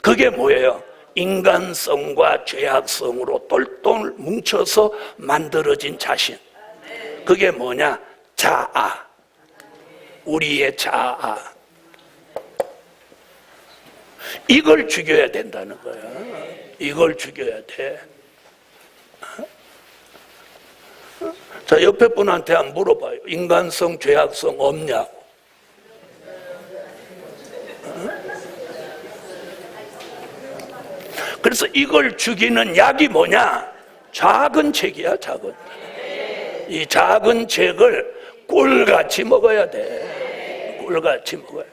그게 뭐예요? 인간성과 죄악성으로 똘똘 뭉쳐서 만들어진 자신. 그게 뭐냐? 자아. 우리의 자아. 이걸 죽여야 된다는 거야. 이걸 죽여야 돼. 자, 옆에 분한테 한번 물어봐요. 인간성, 죄악성 없냐고. 그래서 이걸 죽이는 약이 뭐냐? 작은 책이야, 작은. 이 작은 책을 꿀같이 먹어야 돼. 꿀같이 먹어야 돼.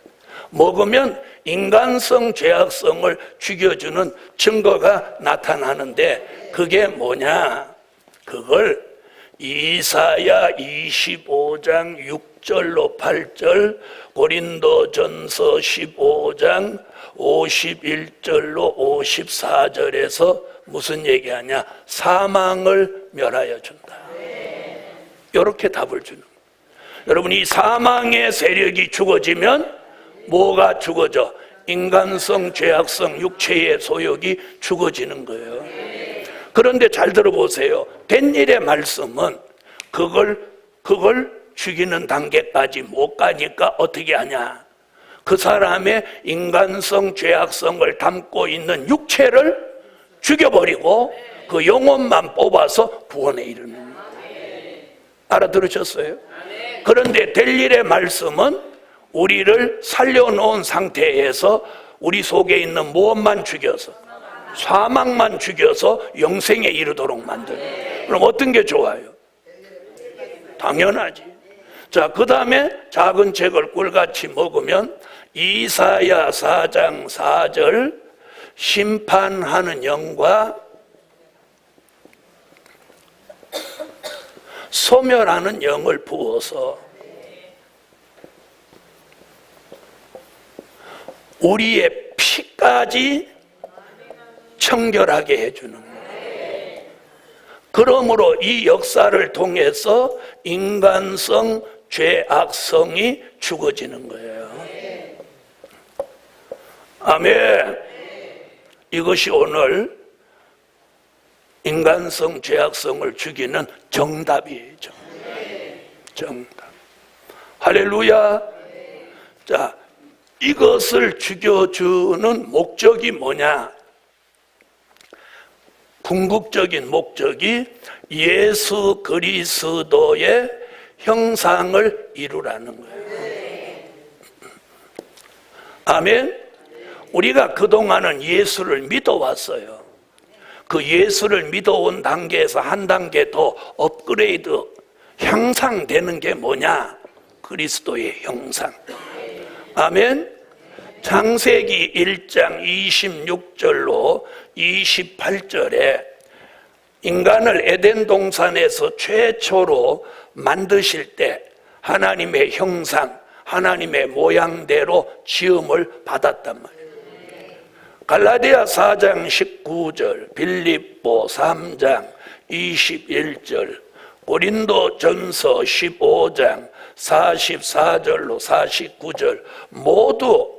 먹으면 인간성, 죄악성을 죽여주는 증거가 나타나는데 그게 뭐냐? 그걸 이사야 25장 6절로 8절, 고린도전서 15장 51절로 54절에서 무슨 얘기하냐? 사망을 멸하여 준다. 이렇게 답을 주는 거예요. 여러분, 이 사망의 세력이 죽어지면 뭐가 죽어져? 인간성, 죄악성, 육체의 소욕이 죽어지는 거예요. 그런데 잘 들어보세요. 된 일의 말씀은 그걸 죽이는 단계까지 못 가니까 어떻게 하냐? 그 사람의 인간성, 죄악성을 담고 있는 육체를 죽여버리고 그 영혼만 뽑아서 구원에 이르는 거예요. 알아들으셨어요? 그런데 될 일의 말씀은 우리를 살려놓은 상태에서 우리 속에 있는 무엇만 죽여서, 사망만 죽여서 영생에 이르도록 만드는 거예요. 그럼 어떤 게 좋아요? 당연하지. 자, 그 다음에 작은 책을 꿀같이 먹으면 이사야 4장 4절 심판하는 영과 소멸하는 영을 부어서 우리의 피까지 청결하게 해주는 거예요. 그러므로 이 역사를 통해서 인간성, 죄악성이 죽어지는 거예요. 아멘. 이것이 오늘 인간성, 죄악성을 죽이는 정답이에요. 정답. 할렐루야. 자, 이것을 죽여주는 목적이 뭐냐? 궁극적인 목적이 예수 그리스도의 형상을 이루라는 거예요. 아멘. 우리가 그동안은 예수를 믿어왔어요. 그 예수를 믿어온 단계에서 한 단계 더 업그레이드, 향상되는 게 뭐냐? 그리스도의 형상. 아멘. 창세기 1장 26절로 28절에 인간을 에덴 동산에서 최초로 만드실 때 하나님의 형상, 하나님의 모양대로 지음을 받았단 말이에요. 갈라디아 4장 19절, 빌립보 3장 21절, 고린도전서 15장 44절로 49절 모두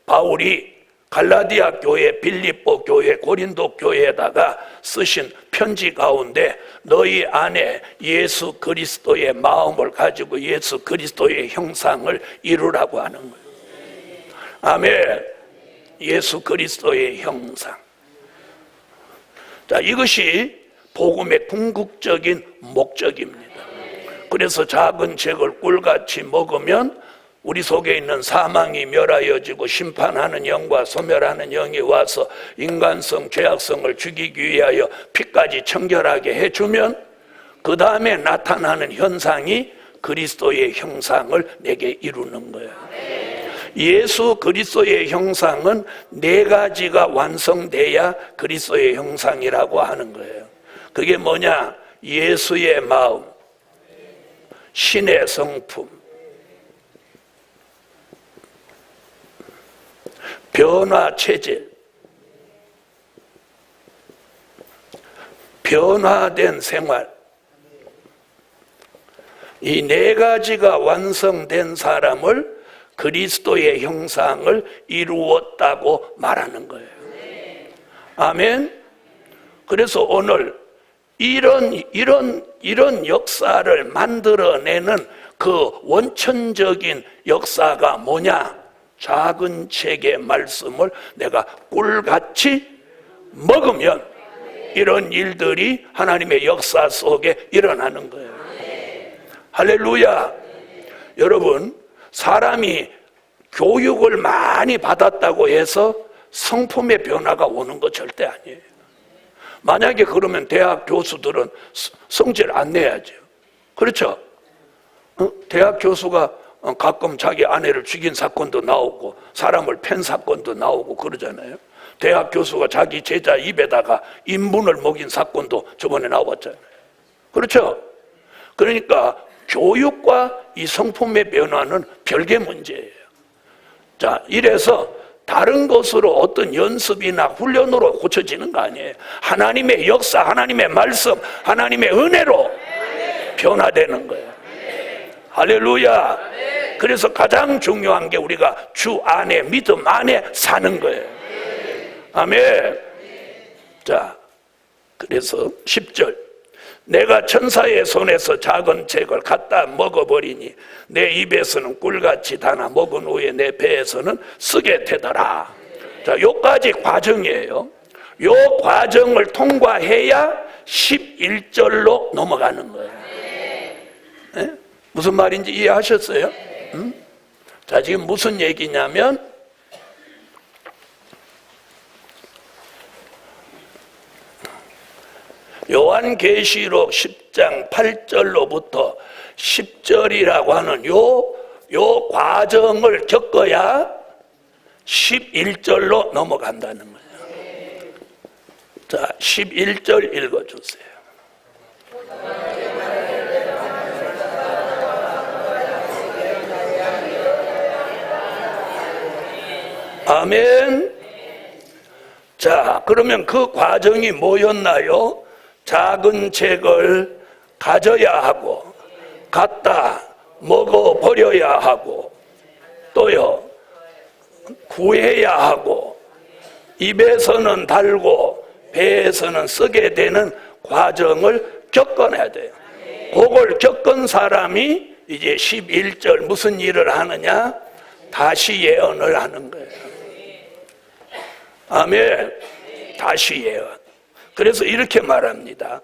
바울이 갈라디아 교회, 빌립보 교회, 고린도 교회에다가 쓰신 편지 가운데 너희 안에 예수 그리스도의 마음을 가지고 예수 그리스도의 형상을 이루라고 하는 거예요. 아멘. 예수 그리스도의 형상. 자, 이것이 복음의 궁극적인 목적입니다. 그래서 작은 책을 꿀같이 먹으면 우리 속에 있는 사망이 멸하여지고 심판하는 영과 소멸하는 영이 와서 인간성, 죄악성을 죽이기 위하여 피까지 청결하게 해주면 그 다음에 나타나는 현상이 그리스도의 형상을 내게 이루는 거예요. 예수 그리스도의 형상은 네 가지가 완성돼야 그리스도의 형상이라고 하는 거예요. 그게 뭐냐? 예수의 마음, 신의 성품, 변화 체질, 변화된 생활. 이 네 가지가 완성된 사람을 그리스도의 형상을 이루었다고 말하는 거예요. 아멘. 그래서 오늘 이런 역사를 만들어내는 그 원천적인 역사가 뭐냐? 작은 책의 말씀을 내가 꿀같이 먹으면 이런 일들이 하나님의 역사 속에 일어나는 거예요. 할렐루야. 여러분, 사람이 교육을 많이 받았다고 해서 성품의 변화가 오는 거 절대 아니에요. 만약에 그러면 대학 교수들은 성질 안 내야죠. 그렇죠? 대학 교수가 가끔 자기 아내를 죽인 사건도 나오고 사람을 팬 사건도 나오고 그러잖아요. 대학 교수가 자기 제자 입에다가 인분을 먹인 사건도 저번에 나왔잖아요. 그렇죠? 그러니까 교육과 이 성품의 변화는 별개 문제예요. 자, 이래서 다른 것으로 어떤 연습이나 훈련으로 고쳐지는 거 아니에요. 하나님의 역사, 하나님의 말씀, 하나님의 은혜로 변화되는 거예요. 할렐루야. 그래서 가장 중요한 게 우리가 주 안에, 믿음 안에 사는 거예요. 아멘. 자, 그래서 10절. 내가 천사의 손에서 작은 책을 갖다 먹어버리니 내 입에서는 꿀같이 다나 먹은 후에 내 배에서는 쓰게 되더라. 자, 요까지 과정이에요. 요 과정을 통과해야 11절로 넘어가는 거예요. 네? 무슨 말인지 이해하셨어요? 자, 지금 무슨 얘기냐면 요한계시록 10장 8절로부터 10절이라고 하는 요 과정을 겪어야 11절로 넘어간다는 거예요. 자, 11절 읽어주세요. 아멘. 자, 그러면 그 과정이 뭐였나요? 작은 책을 가져야 하고 갖다 먹어버려야 하고 또요 구해야 하고 입에서는 달고 배에서는 쓰게 되는 과정을 겪어내야 돼요. 그걸 겪은 사람이 이제 11절 무슨 일을 하느냐? 다시 예언을 하는 거예요. 아멘. 다시 예언. 그래서 이렇게 말합니다.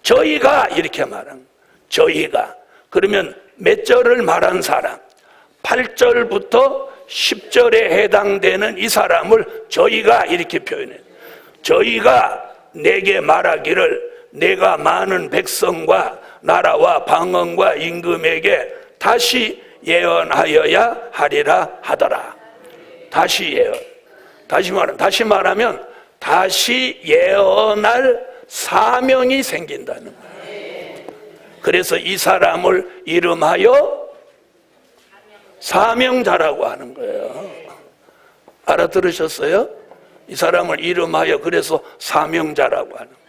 저희가 이렇게 말합니다. 저희가. 그러면 몇 절을 말한 사람? 8절부터 10절에 해당되는 이 사람을 저희가 이렇게 표현해요. 저희가 내게 말하기를 내가 많은 백성과 나라와 방언과 임금에게 다시 예언하여야 하리라 하더라. 다시 예언. 다시 말하면 다시 예언할 사명이 생긴다는 거예요. 그래서 이 사람을 이름하여 사명자라고 하는 거예요. 알아들으셨어요? 이 사람을 이름하여 그래서 사명자라고 하는 거예요.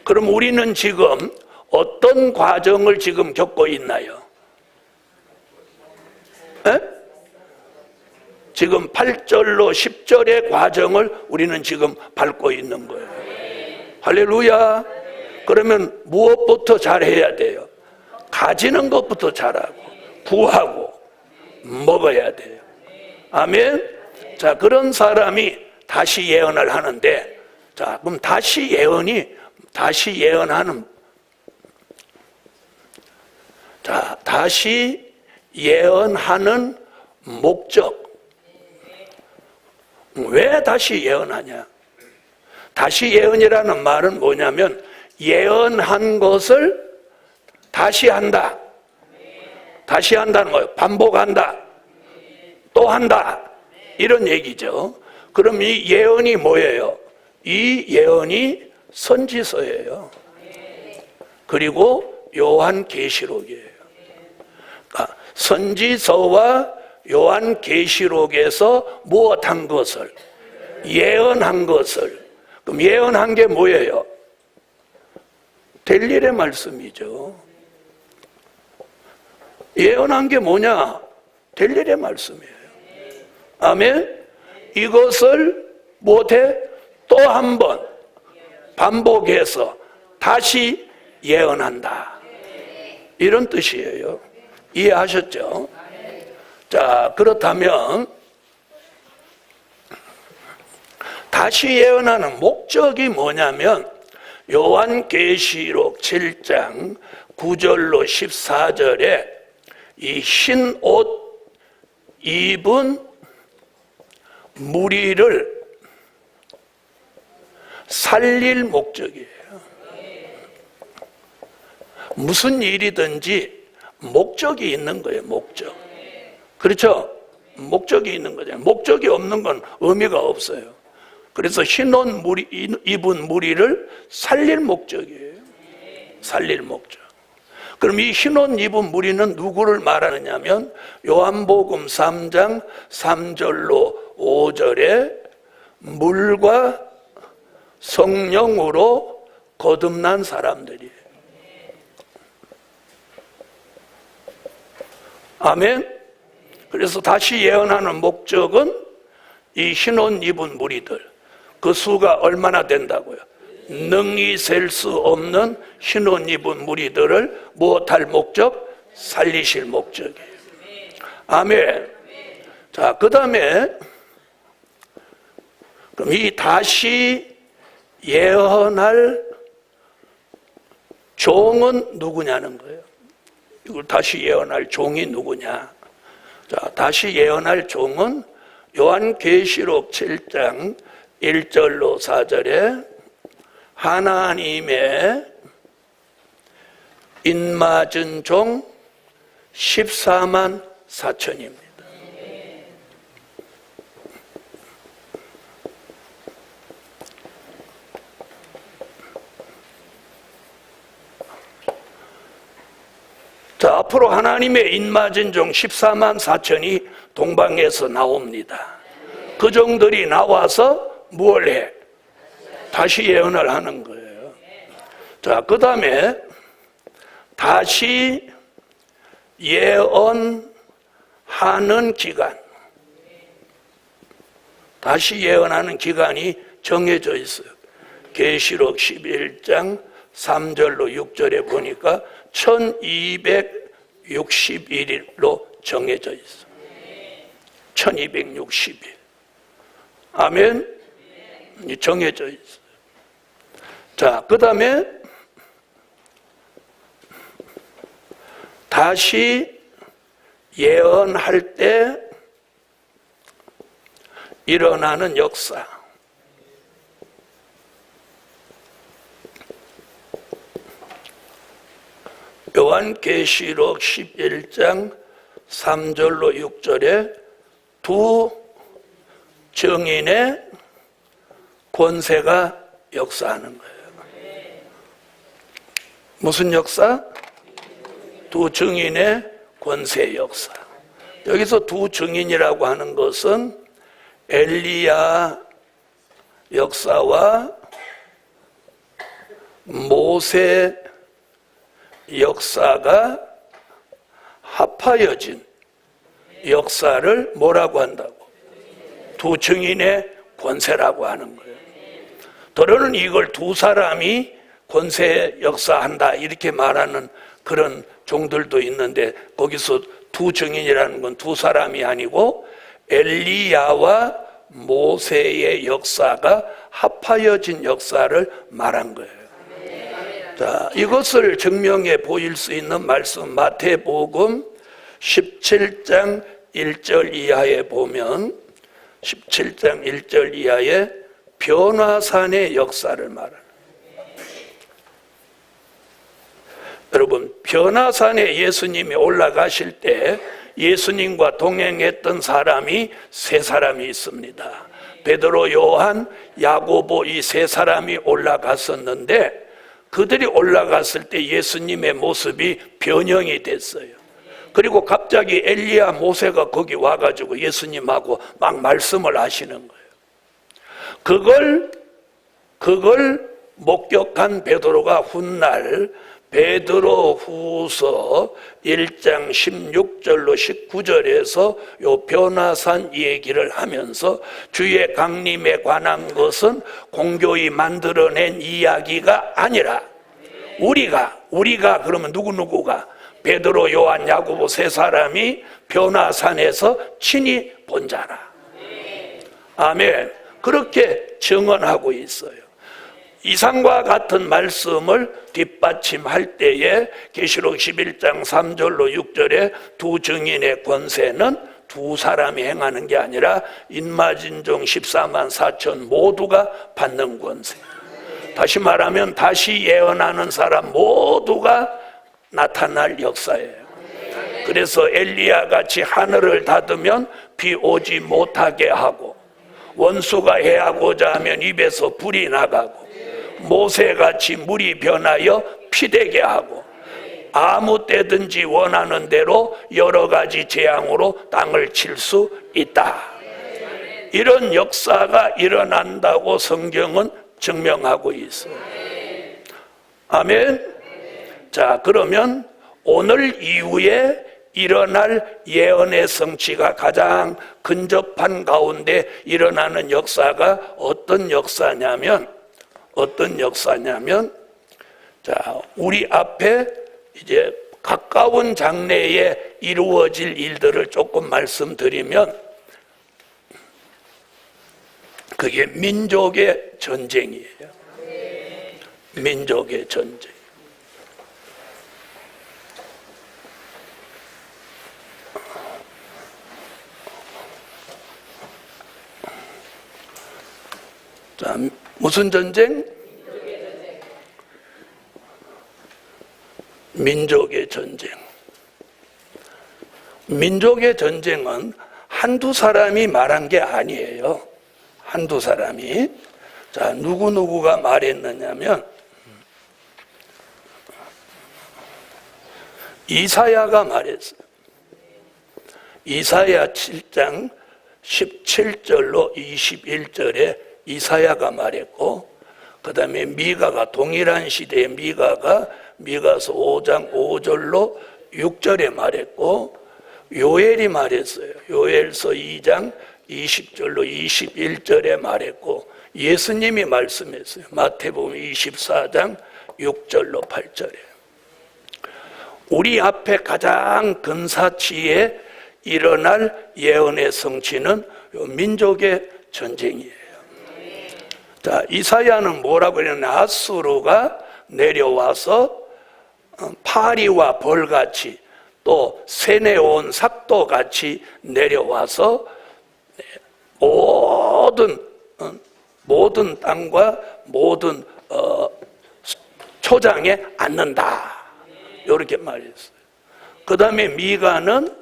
그럼 우리는 지금 어떤 과정을 지금 겪고 있나요? 에? 지금 8절로 10절의 과정을 우리는 지금 밟고 있는 거예요. 할렐루야. 그러면 무엇부터 잘해야 돼요? 가지는 것부터 잘하고 구하고 먹어야 돼요. 아멘. 자, 그런 사람이 다시 예언을 하는데, 자, 그럼 다시 예언하는, 자, 다시 예언하는 목적. 왜 다시 예언하냐? 다시 예언이라는 말은 뭐냐면 예언한 것을 다시 한다. 다시 한다는 거예요. 반복한다. 또 한다. 이런 얘기죠. 그럼 이 예언이 뭐예요? 이 예언이 선지서예요. 그리고 요한계시록이에요. 그러니까 선지서와 요한계시록에서 무엇한 것을? 예언한 것을. 그럼 예언한 게 뭐예요? 될 일의 말씀이죠. 예언한 게 뭐냐? 될 일의 말씀이에요. 아멘? 이것을 못해 또 한 번 반복해서 다시 예언한다. 이런 뜻이에요. 이해하셨죠? 자, 그렇다면 다시 예언하는 목적이 뭐냐면 요한계시록 7장 9절로 14절에 이 흰 옷 입은 무리를 살릴 목적이에요. 무슨 일이든지 목적이 있는 거예요. 목적. 그렇죠? 목적이 있는 거잖아요. 목적이 없는 건 의미가 없어요. 그래서 흰 옷 입은 무리를 살릴 목적이에요. 살릴 목적. 그럼 이 흰 옷 입은 무리는 누구를 말하느냐면 요한복음 3장 3절로 5절에 물과 성령으로 거듭난 사람들이에요. 아멘. 그래서 다시 예언하는 목적은 이 흰 옷 입은 무리들, 그 수가 얼마나 된다고요? 능히 셀 수 없는 흰 옷 입은 무리들을 무엇할 목적? 살리실 목적이에요. 아멘. 자, 그 다음에 그럼 이 다시 예언할 종은 누구냐는 거예요. 이걸 다시 예언할 종이 누구냐? 자, 다시 예언할 종은 요한계시록 7장 1절로 4절에 하나님의 인맞은 종 14만 4천입니다. 자, 앞으로 하나님의 인맞은 종 14만 4천이 동방에서 나옵니다. 그 종들이 나와서 뭘 해? 다시 예언을 하는 거예요. 자, 그 다음에 다시 예언하는 기간. 다시 예언하는 기간이 정해져 있어요. 계시록 11장 3절로 6절에 보니까 1261일로 정해져 있어요. 1260일. 아멘. 정해져 있어요. 자, 그 다음에 다시 예언할 때 일어나는 역사. 요한계시록 11장 3절로 6절에 두 증인의 권세가 역사하는 거예요. 무슨 역사? 두 증인의 권세 역사. 여기서 두 증인이라고 하는 것은 엘리야 역사와 모세 역사가 합하여진 역사를 뭐라고 한다고? 두 증인의 권세라고 하는 거예요. 더러는 이걸 두 사람이 권세 역사한다 이렇게 말하는 그런 종들도 있는데, 거기서 두 증인이라는 건 두 사람이 아니고 엘리야와 모세의 역사가 합하여진 역사를 말한 거예요. 자, 이것을 증명해 보일 수 있는 말씀, 마태복음 17장 1절 이하에 보면 17장 1절 이하에 변화산의 역사를 말합니다. 여러분, 변화산에 예수님이 올라가실 때 예수님과 동행했던 사람이 세 사람이 있습니다. 베드로, 요한, 야고보, 이 세 사람이 올라갔었는데, 그들이 올라갔을 때 예수님의 모습이 변형이 됐어요. 그리고 갑자기 엘리야, 모세가 거기 와가지고 예수님하고 막 말씀을 하시는 거예요. 그걸 목격한 베드로가 훗날 베드로 후서 1장 16절로 19절에서 요 변화산 얘기를 하면서 주의 강림에 관한 것은 공교히 만들어낸 이야기가 아니라 우리가 그러면 누구가 베드로, 요한, 야고보 세 사람이 변화산에서 친히 본 자라. 아멘. 그렇게 증언하고 있어요. 이상과 같은 말씀을 뒷받침할 때에 계시록 11장 3절로 6절에 두 증인의 권세는 두 사람이 행하는 게 아니라 인마진종 14만 4천 모두가 받는 권세. 다시 말하면 다시 예언하는 사람 모두가 나타날 역사예요. 그래서 엘리야 같이 하늘을 닫으면 비 오지 못하게 하고, 원수가 해하고자 하면 입에서 불이 나가고, 모세같이 물이 변하여 피되게 하고, 아무 때든지 원하는 대로 여러 가지 재앙으로 땅을 칠 수 있다. 이런 역사가 일어난다고 성경은 증명하고 있어요. 아멘. 자, 그러면 오늘 이후에 일어날 예언의 성취가 가장 근접한 가운데 일어나는 역사가 어떤 역사냐면, 자, 우리 앞에 이제 가까운 장래에 이루어질 일들을 조금 말씀드리면, 그게 민족의 전쟁이에요. 민족의 전쟁. 자, 무슨 전쟁? 민족의 전쟁. 민족의 전쟁은 한두 사람이 말한 게 아니에요. 한두 사람이. 자, 누구가 말했느냐면 이사야가 말했어요. 이사야 7장 17절로 21절에 이사야가 말했고, 그 다음에 미가가, 동일한 시대의 미가가 미가서 5장 5절로 6절에 말했고, 요엘이 말했어요. 요엘서 2장 20절로 21절에 말했고, 예수님이 말씀했어요. 마태복음 24장 6절로 8절에. 우리 앞에 가장 근사치의 일어날 예언의 성취는 민족의 전쟁이에요. 자, 이사야는 뭐라고 했냐면 아수르가 내려와서 파리와 벌같이 또 세네온 삭도같이 내려와서 모든 땅과 모든 초장에 앉는다, 이렇게 말했어요. 그 다음에 미가는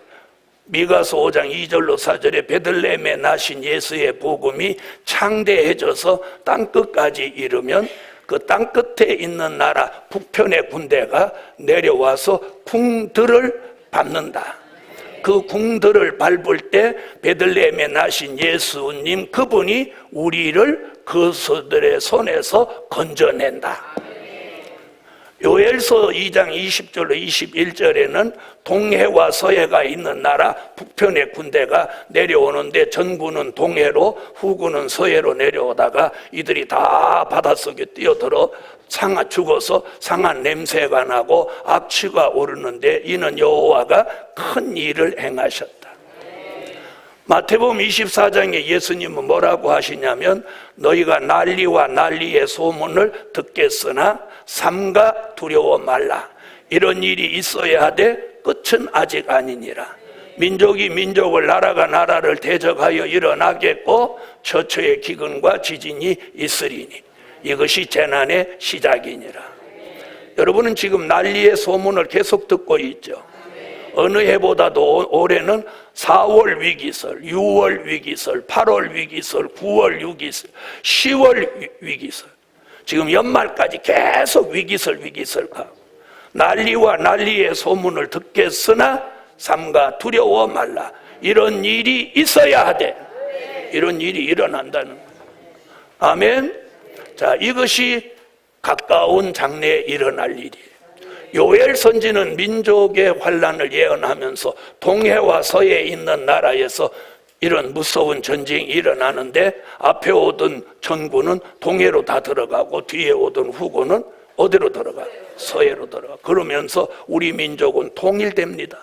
미가서 5장 2절로 4절에 베들레헴에 나신 예수의 복음이 창대해져서 땅끝까지 이르면 그 땅끝에 있는 나라 북편의 군대가 내려와서 궁들을 밟는다. 그 궁들을 밟을 때 베들레헴에 나신 예수님, 그분이 우리를 그들의 손에서 건져낸다. 요엘서 2장 20절로 21절에는 동해와 서해가 있는 나라 북편의 군대가 내려오는데 전구는 동해로 후구는 서해로 내려오다가 이들이 다 바닷속에 뛰어들어 죽어서 상한 냄새가 나고 악취가 오르는데 이는 여호와가 큰 일을 행하셨다. 마태복음 24장에 예수님은 뭐라고 하시냐면 너희가 난리와 난리의 소문을 듣겠으나 삼가 두려워 말라. 이런 일이 있어야 하되 끝은 아직 아니니라. 민족이 민족을, 나라가 나라를 대적하여 일어나겠고 처처의 기근과 지진이 있으리니 이것이 재난의 시작이니라. 여러분은 지금 난리의 소문을 계속 듣고 있죠. 어느 해보다도 올해는 4월 위기설, 6월 위기설, 8월 위기설, 9월 위기설, 10월 위기설, 지금 연말까지 계속 위기설 가고 난리와 난리의 소문을 듣겠으나 삼가 두려워 말라. 이런 일이 있어야 하되 이런 일이 일어난다는 거예요. 아멘. 자, 이것이 가까운 장래에 일어날 일이에요. 요엘 선지는 민족의 환란을 예언하면서 동해와 서해에 있는 나라에서 이런 무서운 전쟁이 일어나는데 앞에 오던 전구는 동해로 다 들어가고 뒤에 오던 후구는 어디로 들어가요? 서해로 들어가. 그러면서 우리 민족은 통일됩니다.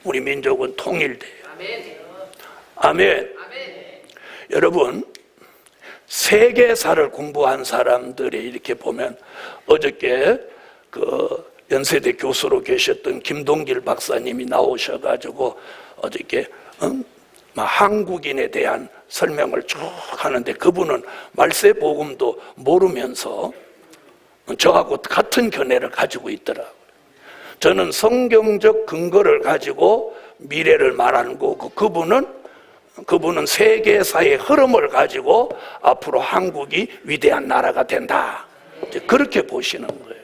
우리 민족은 통일돼요. 아멘. 여러분, 세계사를 공부한 사람들이 이렇게 보면 어저께 그 연세대 교수로 계셨던 김동길 박사님이 나오셔가지고 어저께 한국인에 대한 설명을 쭉 하는데 그분은 말세복음도 모르면서 저하고 같은 견해를 가지고 있더라고요. 저는 성경적 근거를 가지고 미래를 말하는 거고 그분은 세계사의 흐름을 가지고 앞으로 한국이 위대한 나라가 된다, 이제 그렇게 보시는 거예요.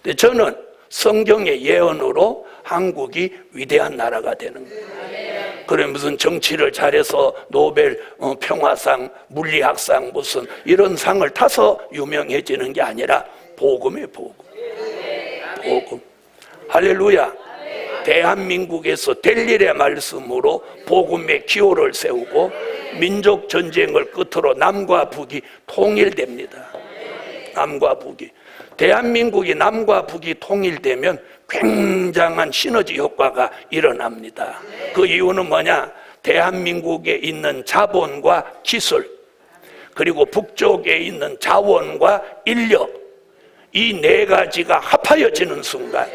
근데 저는 성경의 예언으로 한국이 위대한 나라가 되는 거예요. 그래 무슨 정치를 잘해서 노벨 평화상, 물리학상 무슨 이런 상을 타서 유명해지는 게 아니라 복음의 복음. 할렐루야. 대한민국에서 될 일의 말씀으로 복음의 기호를 세우고 민족 전쟁을 끝으로 남과 북이 통일됩니다. 남과 북이. 대한민국이 남과 북이 통일되면 굉장한 시너지 효과가 일어납니다. 그 이유는 뭐냐? 대한민국에 있는 자본과 기술, 그리고 북쪽에 있는 자원과 인력, 이 네 가지가 합하여지는 순간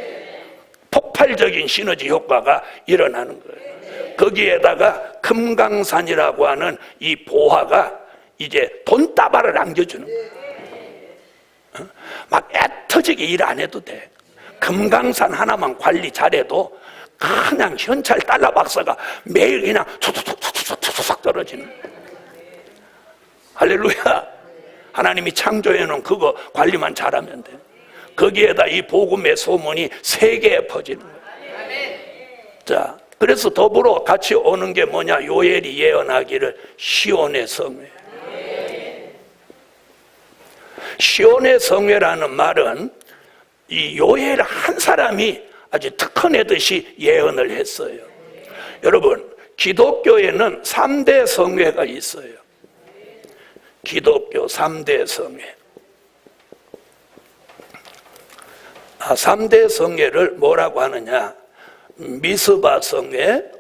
폭발적인 시너지 효과가 일어나는 거예요. 거기에다가 금강산이라고 하는 이 보화가 이제 돈다발을 안겨주는 거예요. 막 애터지게 일 안 해도 돼. 금강산 하나만 관리 잘해도 그냥 현찰 달러 박사가 매일 그냥 툭툭툭툭툭 떨어지는 거예요. 할렐루야. 하나님이 창조해놓은 그거 관리만 잘하면 돼. 거기에다 이 복음의 소문이 세계에 퍼지는 거예요. 자, 그래서 더불어 같이 오는 게 뭐냐? 요엘이 예언하기를 시온의 성회. 시온의 성회라는 말은 이 요엘 한 사람이 아주 특허내듯이 예언을 했어요. 여러분, 기독교에는 3대 성회가 있어요. 기독교 3대 성회. 3대 성회를 뭐라고 하느냐? 미스바 성회,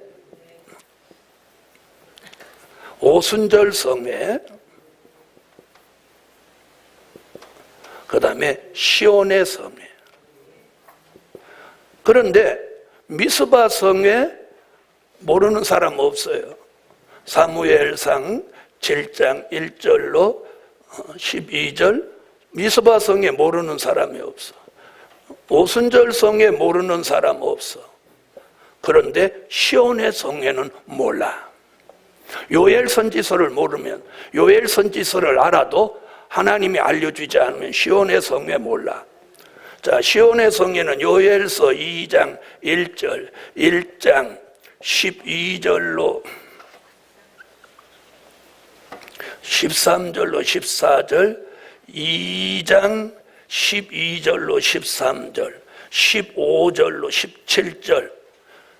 오순절 성회, 그 다음에 시온의 성회. 그런데 미스바 성회 모르는 사람 없어요. 사무엘상 7장 1절로 12절 미스바 성회 모르는 사람이 없어. 오순절 성회 모르는 사람 없어. 그런데 시온의 성회는 몰라. 요엘 선지서를 모르면, 요엘 선지서를 알아도 하나님이 알려주지 않으면 시온의 성회 몰라. 자, 시온의 성회는 요엘서 2장 1절, 1장 12절로 13절로 14절, 2장 12절로 13절, 15절로 17절.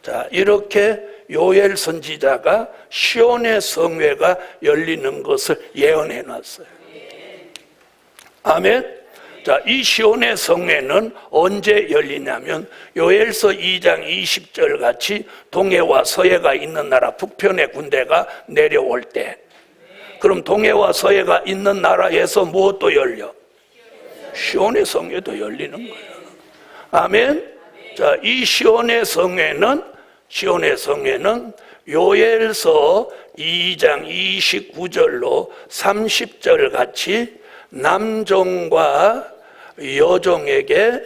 자, 이렇게 요엘 선지자가 시온의 성회가 열리는 것을 예언해 놨어요. 아멘. 자, 이 시온의 성회는 언제 열리냐면 요엘서 2장 20절 같이 동해와 서해가 있는 나라 북편의 군대가 내려올 때, 그럼 동해와 서해가 있는 나라에서 무엇도 열려? 시온의 성회도 열리는 거예요. 아멘. 자, 이 시온의 성회는 요엘서 2장 29절로 30절 같이 남종과 여종에게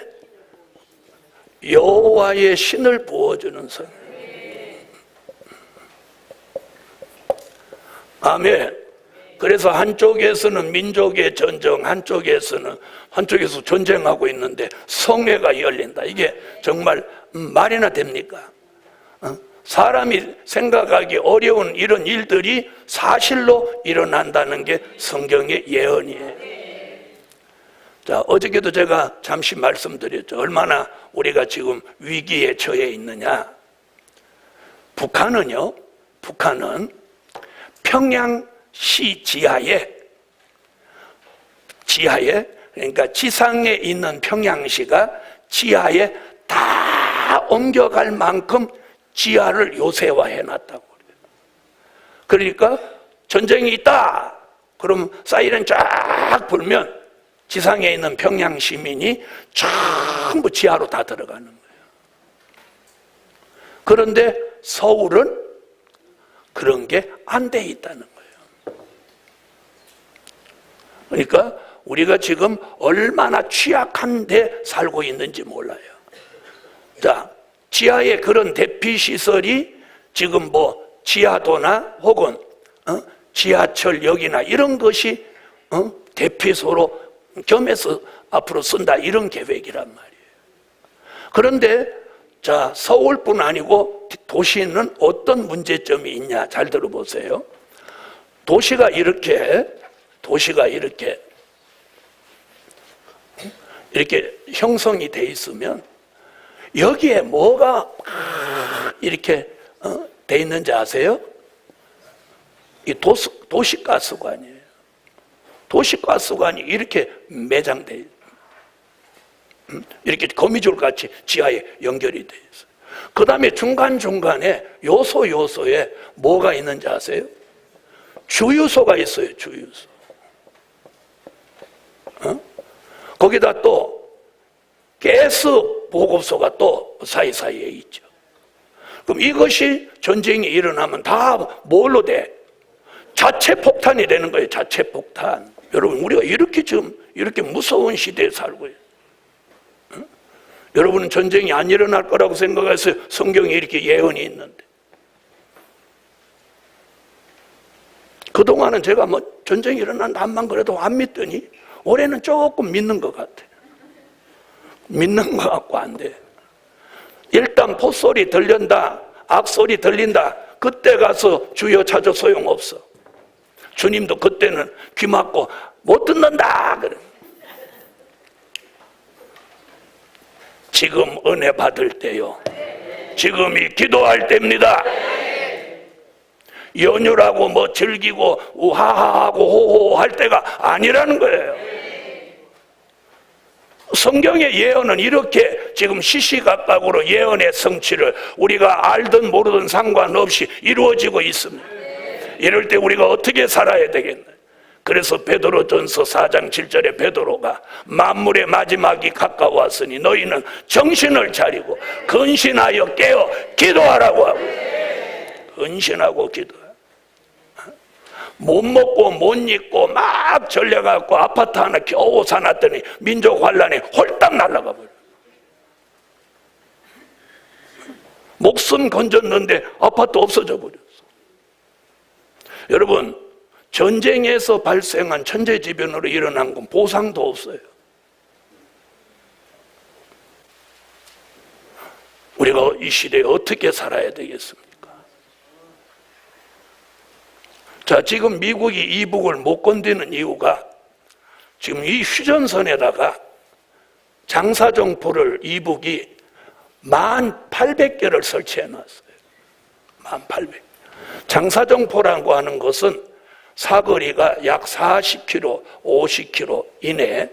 여호와의 신을 부어주는 성회. 아멘. 그래서 한쪽에서는 민족의 전쟁, 한쪽에서 전쟁하고 있는데 성회가 열린다. 이게 정말 말이나 됩니까? 사람이 생각하기 어려운 이런 일들이 사실로 일어난다는 게 성경의 예언이에요. 자, 어저께도 제가 잠시 말씀드렸죠. 얼마나 우리가 지금 위기에 처해 있느냐. 북한은 평양시 지하에, 그러니까 지상에 있는 평양시가 지하에 다 옮겨갈 만큼 지하를 요새화해 놨다고 그래요. 그러니까 전쟁이 있다. 그럼 사이렌 쫙 불면 지상에 있는 평양 시민이 전부 지하로 다 들어가는 거예요. 그런데 서울은 그런 게 안 돼 있다는 거예요. 그러니까 우리가 지금 얼마나 취약한 데 살고 있는지 몰라요. 자, 지하에 그런 대피시설이 지금 지하도나 혹은 지하철역이나 이런 것이 대피소로 겸해서 앞으로 쓴다, 이런 계획이란 말이에요. 그런데 자, 서울뿐 아니고 도시는 어떤 문제점이 있냐, 잘 들어보세요. 도시가 이렇게 형성이 돼 있으면 여기에 뭐가 이렇게 돼 있는지 아세요? 이 도시가스관이에요. 도시가스관이 이렇게 매장돼 있어요. 이렇게 거미줄 같이 지하에 연결이 돼 있어요. 그 다음에 중간중간에 요소에 뭐가 있는지 아세요? 주유소가 있어요. 주유소. 거기다 또 가스 보급소가 또 사이사이에 있죠. 그럼 이것이 전쟁이 일어나면 다 뭘로 돼? 자체 폭탄이 되는 거예요. 자체 폭탄. 여러분, 우리가 이렇게 무서운 시대에 살고 있어요. 여러분은 전쟁이 안 일어날 거라고 생각해서 성경에 이렇게 예언이 있는데, 그동안은 제가 전쟁이 일어난다 한만 그래도 안 믿더니 올해는 조금 믿는 것 같아. 믿는 것 같고 안 돼. 일단 포소리 들린다, 악소리 들린다, 그때 가서 주여 찾아 소용없어. 주님도 그때는 귀 막고 못 듣는다 그래. 지금 은혜 받을 때요. 지금이 기도할 때입니다. 연휴라고 즐기고 우하하하고 호호할 때가 아니라는 거예요. 성경의 예언은 이렇게 지금 시시각각으로 예언의 성취를 우리가 알든 모르든 상관없이 이루어지고 있습니다. 이럴 때 우리가 어떻게 살아야 되겠나요? 그래서 베드로전서 4장 7절에 베드로가 만물의 마지막이 가까웠으니 너희는 정신을 차리고 근신하여 깨어 기도하라고 하고, 근신하고 기도하라. 못 먹고 못 입고 막 전려갖고 아파트 하나 겨우 사놨더니 민족 환란에 홀딱 날아가 버려. 목숨 건졌는데 아파트 없어져 버렸어. 여러분, 전쟁에서 발생한 천재지변으로 일어난 건 보상도 없어요. 우리가 이 시대에 어떻게 살아야 되겠습니까? 자, 지금 미국이 이북을 못 건드는 이유가 지금 이 휴전선에다가 장사정포를 이북이 18,000개를 설치해 놨어요. 18,000개. 장사정포라고 하는 것은 사거리가 약 40km, 50km 이내.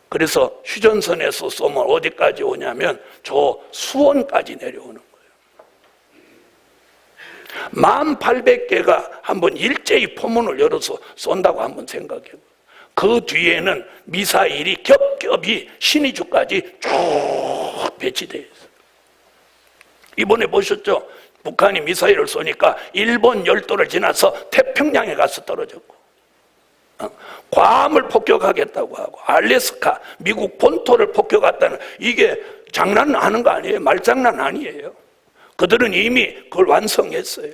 그래서 휴전선에서 쏘면 어디까지 오냐면 저 수원까지 내려오는 거예요. 18,000개가 한번 일제히 포문을 열어서 쏜다고 한번 생각해봐요. 그 뒤에는 미사일이 겹겹이 신의주까지 쭉 배치되어 있어요. 이번에 보셨죠? 북한이 미사일을 쏘니까 일본 열도를 지나서 태평양에 가서 떨어졌고, 괌을 폭격하겠다고 하고, 알래스카, 미국 본토를 폭격했다는, 이게 장난하는 거 아니에요. 말장난 아니에요. 그들은 이미 그걸 완성했어요.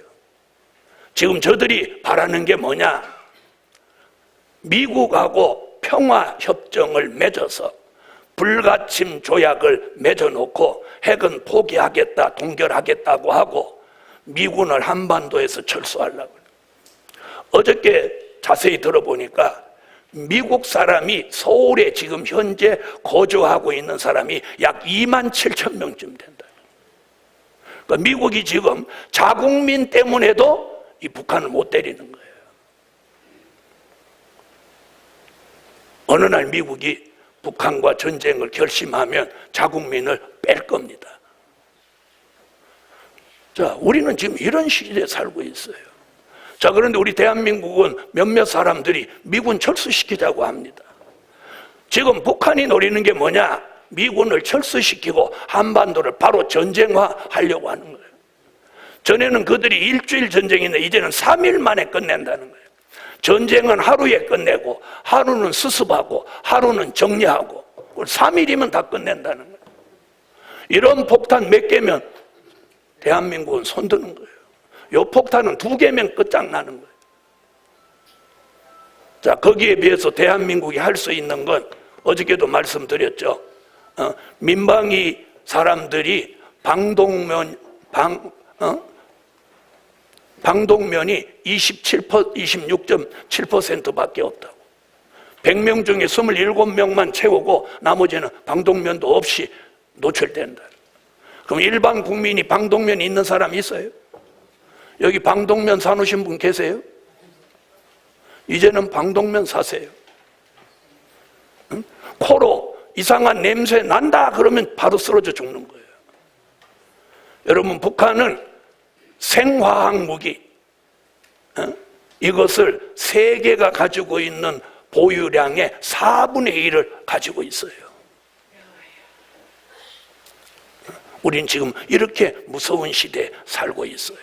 지금 저들이 바라는 게 뭐냐? 미국하고 평화협정을 맺어서 불가침 조약을 맺어놓고 핵은 포기하겠다, 동결하겠다고 하고 미군을 한반도에서 철수하려고. 어저께 자세히 들어보니까 미국 사람이 서울에 지금 현재 거주하고 있는 사람이 약 27,000명쯤 된다. 그러니까 미국이 지금 자국민 때문에도 이 북한을 못 때리는 거예요. 어느 날 미국이 북한과 전쟁을 결심하면 자국민을 뺄 겁니다. 자, 우리는 지금 이런 시대에 살고 있어요. 자, 그런데 우리 대한민국은 몇몇 사람들이 미군 철수시키자고 합니다. 지금 북한이 노리는 게 뭐냐? 미군을 철수시키고 한반도를 바로 전쟁화하려고 하는 거예요. 전에는 그들이 일주일 전쟁인데 이제는 3일 만에 끝낸다는 거예요. 전쟁은 하루에 끝내고 하루는 수습하고 하루는 정리하고 3일이면 다 끝낸다는 거예요. 이런 폭탄 몇 개면 대한민국은 손드는 거예요. 이 폭탄은 2개면 끝장나는 거예요. 자, 거기에 비해서 대한민국이 할 수 있는 건 어저께도 말씀드렸죠. 민방위 사람들이 방독면이 26.7%밖에 없다고. 100명 중에 27명만 채우고 나머지는 방독면도 없이 노출된다. 그럼 일반 국민이 방독면 있는 사람 있어요? 여기 방독면 사놓으신 분 계세요? 이제는 방독면 사세요. 응? 코로 이상한 냄새 난다 그러면 바로 쓰러져 죽는 거예요. 여러분, 북한은 생화학 무기, 이것을 세계가 가지고 있는 보유량의 4분의 1을 가지고 있어요. 우린 지금 이렇게 무서운 시대에 살고 있어요.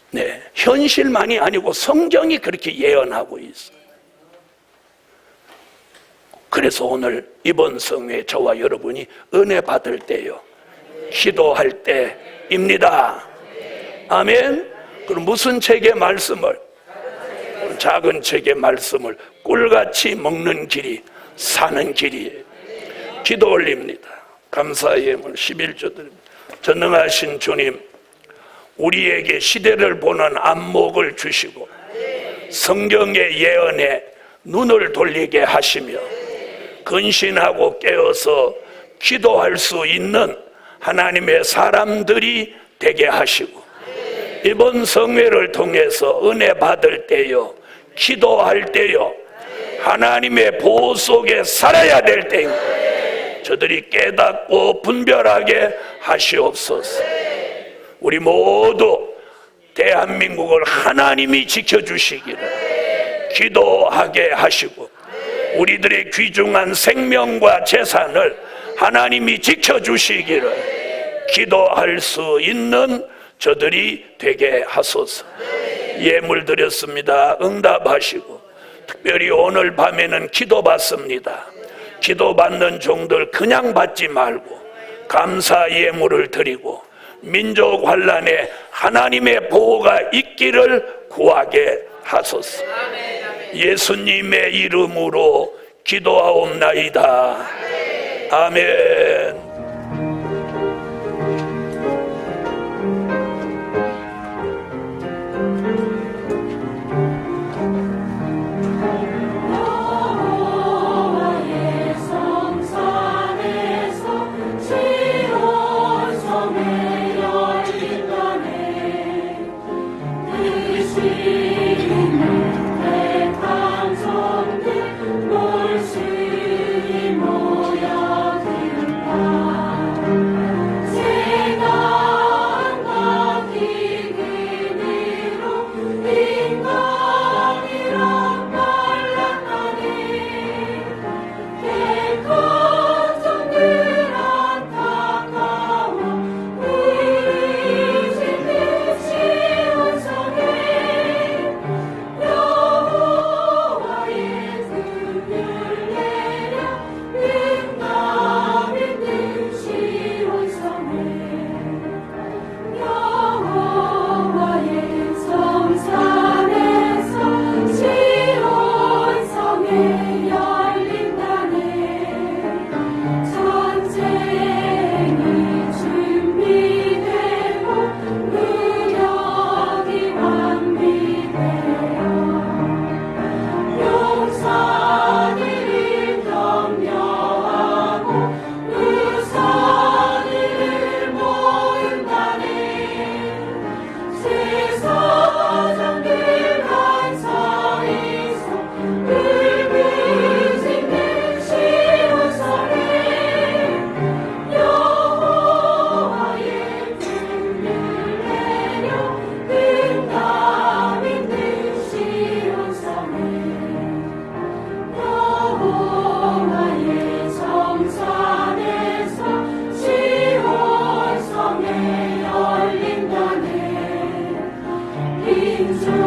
네, 현실만이 아니고 성경이 그렇게 예언하고 있어요. 그래서 오늘 이번 성회에 저와 여러분이 은혜 받을 때요, 기도할 때입니다. 아멘. 그럼 무슨 책의 말씀을? 작은 책의 말씀을 꿀같이 먹는 길이 사는 길이에요. 기도 올립니다. 감사의 예물 11조 드립니다. 전능하신 주님, 우리에게 시대를 보는 안목을 주시고 성경의 예언에 눈을 돌리게 하시며 근신하고 깨어서 기도할 수 있는 하나님의 사람들이 되게 하시고, 이번 성회를 통해서 은혜 받을 때요, 기도할 때요, 하나님의 보호 속에 살아야 될 때입니다. 저들이 깨닫고 분별하게 하시옵소서. 우리 모두 대한민국을 하나님이 지켜주시기를 기도하게 하시고, 우리들의 귀중한 생명과 재산을 하나님이 지켜주시기를 기도할 수 있는 저들이 되게 하소서. 예물 드렸습니다. 응답하시고, 특별히 오늘 밤에는 기도받습니다. 기도받는 종들 그냥 받지 말고 감사 예물을 드리고 민족 환란에 하나님의 보호가 있기를 구하게 하소서. 예수님의 이름으로 기도하옵나이다. 아멘.
주